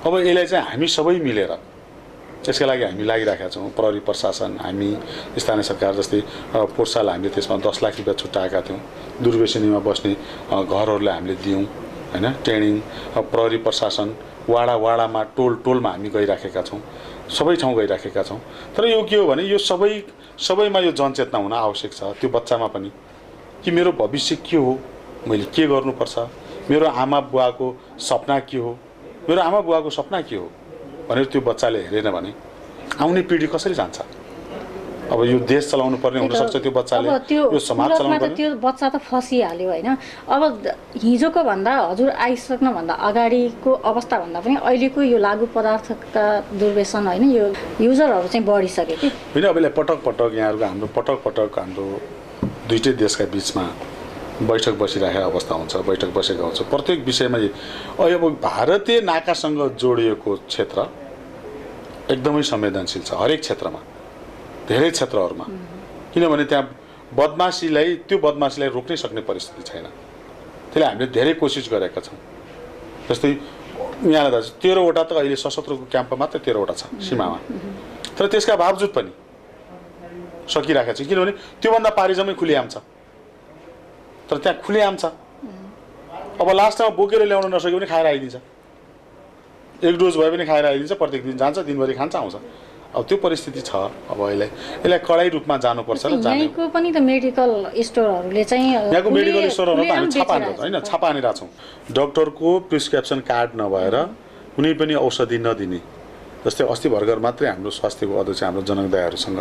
Speaker 2: अब यसलाई चाहिँ हामी सबै मिलेर त्यसका लागि हामी लागिरहेका छौँ। प्रहरी प्रशासन, हामी स्थानीय सरकार जस्तै पोहोर साल हामीले त्यसमा 10 लाख रुपियाँ छुट्याएका थियौँ। दुर्व्यसनीमा बस्ने घरहरूलाई हामीले दियौँ, होइन? ट्रेनिङ प्रहरी प्रशासन वाडामा टोलमा हामी गइराखेका छौँ, सबै ठाउँ गइराखेका छौँ। तर यो के हो भने यो सबैमा यो जनचेतना हुन आवश्यक छ। त्यो बच्चामा पनि कि मेरो भविष्य के हो, मैले के गर्नुपर्छ, मेरो आमा बुवाको सपना के हो, मेरो आमा बुवाको सपना के हो भनेर त्यो बच्चाले हेरेन भने आउने पिँढी कसरी जान्छ? अब यो देश चलाउनु पर्ने हुनसक्छ त्यो बच्चाले, यो समाज चलाउनु पर्ने।
Speaker 1: त्यो बच्चा त फसिहाल्यो होइन। अब हिजोको भन्दा हजुर आइसक्नुभन्दा अगाडिको अवस्था भन्दा पनि अहिलेको यो लागु पदार्थका दुर्व्यसन होइन, यो युजरहरू चाहिँ बढिसक्यो कि
Speaker 2: होइन? अब यसलाई पटक यहाँहरूको हाम्रो दुईटै देशका बिचमा बैठक बसिरहेको अवस्था हुन्छ, बैठक बसेको हुन्छ प्रत्येक विषयमा। अब भारतीय नाकासँग जोडिएको क्षेत्र एकदमै संवेदनशील छ, हरेक क्षेत्रमा, धेरै क्षेत्रहरूमा। किनभने त्यहाँ त्यो बदमासीलाई रोक्नै सक्ने परिस्थिति छैन। त्यसले हामीले धेरै कोसिस गरेका छौँ। जस्तै यहाँलाई 13वटा त अहिले सशस्त्रको क्याम्पमा मात्र 13वटा छ सीमामा, तर त्यसका बावजुद पनि सकिरहेका छ। किनभने त्योभन्दा पारि जम्मै खुलेआम छ, तर त्यहाँ खुलेआम छ। अब लास्टमा बोकेर ल्याउन नसक्यो भने खाएर आइदिन्छ, 1 डोज भए पनि खाएर आइदिन्छ, प्रत्येक दिन जान्छ, दिनभरि खान्छ, आउँछ। अब त्यो परिस्थिति छ। अब यसलाई कडाई रूपमा जानुपर्छ र
Speaker 1: यहाँको पनि त मेडिकल स्टोरहरूले चाहिँ
Speaker 2: यहाँको मेडिकल स्टोरहरूमा त हामी छापा हानिरहेको छौँ। डक्टरको प्रिस्क्रिप्सन कार्ड नभएर कुनै पनि औषधि नदिने। जस्तै अस्ति भर्खर मात्रै हाम्रो स्वास्थ्यको अध्यक्ष हाम्रो जनक दाइहरूसँग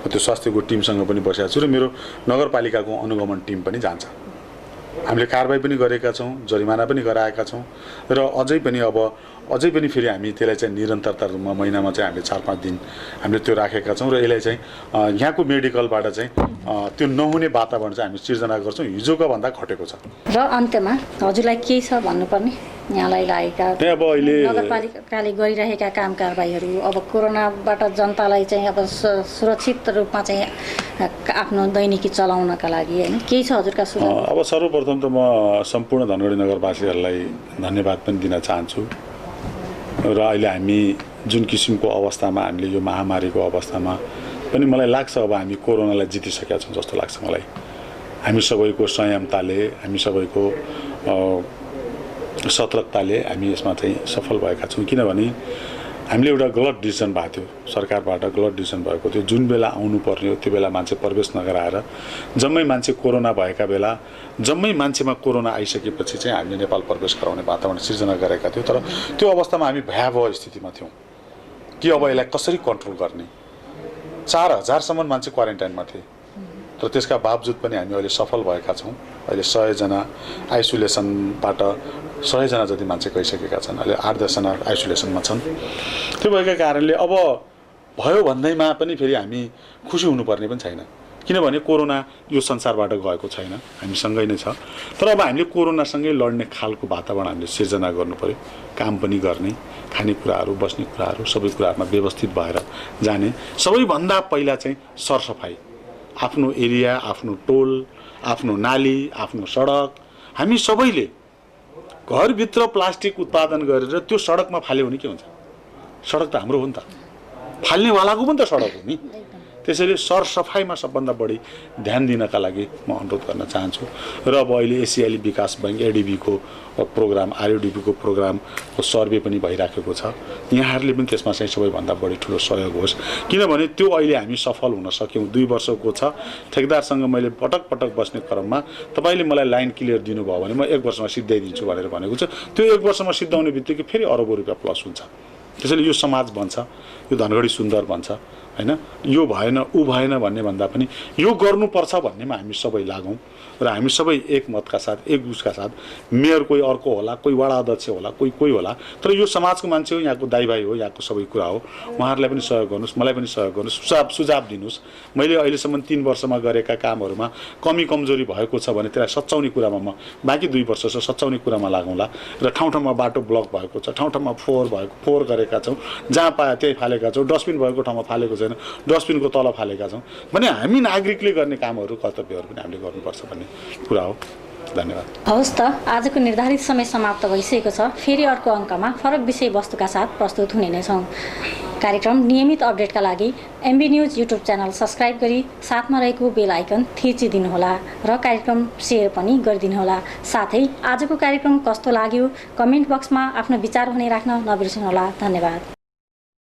Speaker 2: त्यो स्वास्थ्यको टिमसँग पनि बसेको छु र मेरो नगरपालिकाको अनुगमन टिम पनि जान्छ। हामीले कारबाही पनि गरेका छौँ, जरिमाना पनि गराएका छौँ र अझै पनि फेरि हामी त्यसलाई चाहिँ निरन्तरता रूपमा महिनामा चाहिँ हामीले 4-5 दिन हामीले त्यो राखेका छौँ र यसलाई चाहिँ यहाँको मेडिकलबाट चाहिँ त्यो नहुने वातावरण चाहिँ हामी सिर्जना गर्छौँ। हिजोको भन्दा घटेको छ।
Speaker 1: र अन्त्यमा हजुरलाई के छ भन्नुपर्ने यहाँलाई लागेका नगरपालिकाले गरिरहेका काम कारबाहीहरू, अब कोरोनाबाट जनतालाई चाहिँ अब सुरक्षित रूपमा चाहिँ आफ्नो दैनिकी चलाउनका लागि होइन के छ हजुरका सुझाव?
Speaker 2: अब सर्वप्रथम त म सम्पूर्ण धनगढी नगरवासीहरूलाई धन्यवाद पनि दिन चाहन्छु र अहिले हामी जुन किसिमको अवस्थामा हामीले यो महामारीको अवस्थामा पनि मलाई लाग्छ अब हामी कोरोनालाई जितिसकेका छौँ जस्तो लाग्छ मलाई। हामी सबैको संयमताले, हामी सबैको सतर्कताले हामी यसमा चाहिँ सफल भएका छौँ। किनभने हामीले एउटा गलत डिसिजन भएको थियो, सरकारबाट गलत डिसिजन भएको थियो। जुन बेला आउनुपर्ने हो त्यो बेला मान्छे प्रवेश नगराएर जम्मै मान्छे कोरोना भएका बेला जम्मै मान्छेमा कोरोना आइसकेपछि चाहिँ हामीले नेपाल प्रवेश गराउने वातावरण सिर्जना गरेका थियौँ। तर त्यो अवस्थामा हामी भयावह स्थितिमा थियौँ कि अब यसलाई कसरी कन्ट्रोल गर्ने, 4000सम्म मान्छे क्वारेन्टाइनमा थिए तर त्यसका बावजुद पनि हामी अहिले सफल भएका छौँ। अहिले 100 जना आइसोलेसनबाट 100 जना जति मान्छे गइसकेका छन्। अहिले 8-10 जना आइसोलेसनमा छन्। त्यो भएका कारणले अब भयो भन्दैमा पनि फेरि हामी खुसी हुनुपर्ने पनि छैन, किनभने कोरोना यो संसारबाट गएको छैन, हामीसँगै नै छ। तर अब हामीले कोरोनासँगै लड्ने खालको वातावरण हामीले सिर्जना गर्नु पर्यो। काम पनि गर्ने, खानेकुराहरू, बस्ने कुराहरू सबै कुराहरूमा व्यवस्थित भएर जाने। सबैभन्दा पहिला चाहिँ सरसफाइ, आफ्नो एरिया, आफ्नो टोल, आफ्नो नाली, आफ्नो सडक। हामी सबैले घरभित्र प्लास्टिक उत्पादन गरेर त्यो सडकमा फाल्यो भने के हुन्छ? सडक त हाम्रो हो नि त, फाल्नेवालाको पनि त सडक हो नि। त्यसैले सरसफाइमा सबभन्दा बढी ध्यान दिनका लागि म अनुरोध गर्न चाहन्छु। र अब अहिले एसियाली विकास बैंक एडिबीको प्रोग्राम, आरयुडिबीको प्रोग्रामको सर्वे पनि भइराखेको छ। यहाँहरूले पनि त्यसमा चाहिँ सबैभन्दा बढी ठुलो सहयोग होस्, किनभने त्यो अहिले हामी सफल हुन सक्यौँ। 2 वर्षको छ। ठेकदारसँग मैले पटक पटक बस्ने क्रममा तपाईँले मलाई लाइन क्लियर दिनुभयो भने म 1 वर्षमा सिद्धाइदिन्छु भनेर भनेको छु। त्यो 1 वर्षमा सिद्धाउने बित्तिकै फेरि अरबौँ रुपियाँ प्लस हुन्छ। त्यसैले यो समाज बन्छ, यो धनगढी सुन्दर बन्छ हैन। यो भएन ऊ भएन भन्ने भन्दा पनि यो गर्नुपर्छ भन्नेमा हामी सबै लागौँ र हामी सबै एकमतका साथ, एक बुझका साथ, मेयर कोही अर्को होला, कोही वडा अध्यक्ष होला, कोही होला, तर यो समाजको मान्छे हो, यहाँको दाइभाइ हो, यहाँको सबै कुरा हो। उहाँहरूलाई पनि सहयोग गर्नुहोस्, मलाई पनि सहयोग गर्नुहोस्, सुझाव दिनुहोस्। मैले अहिलेसम्म 3 वर्षमा गरेका कामहरूमा कमी कमजोरी भएको छ भने त्यसलाई सच्याउने कुरामा म बाँकी 2 वर्ष छ सच्याउने कुरामा लागौँला। र ठाउँ ठाउँमा बाटो ब्लक भएको छ, ठाउँ ठाउँमा फोहोर गरेका छौँ, जहाँ पाए त्यही फालेका छौँ, डस्टबिन भएको ठाउँमा फालेको छैन, डस्टबिनको तल फालेका छौँ भने हामी नागरिकले गर्ने कामहरू, कर्तव्यहरू पनि हामीले गर्नुपर्छ भन्ने कुरा हो। धन्यवाद।
Speaker 1: हवस् त, आजको निर्धारित समय समाप्त भइसकेको छ। फेरि अर्को अङ्कमा फरक विषयवस्तुका साथ प्रस्तुत हुने नै छौँ। कार्यक्रम नियमित अपडेटका लागि MB news YouTube channel subscribe गरी साथमा रहेको बेल आइकन थिचिदिनुहोला र कार्यक्रम सेयर पनि गरिदिनुहोला। साथै आजको कार्यक्रम कस्तो लाग्यो कमेन्ट बक्समा आफ्नो विचार भने राख्न नबिर्सनुहोला। धन्यवाद।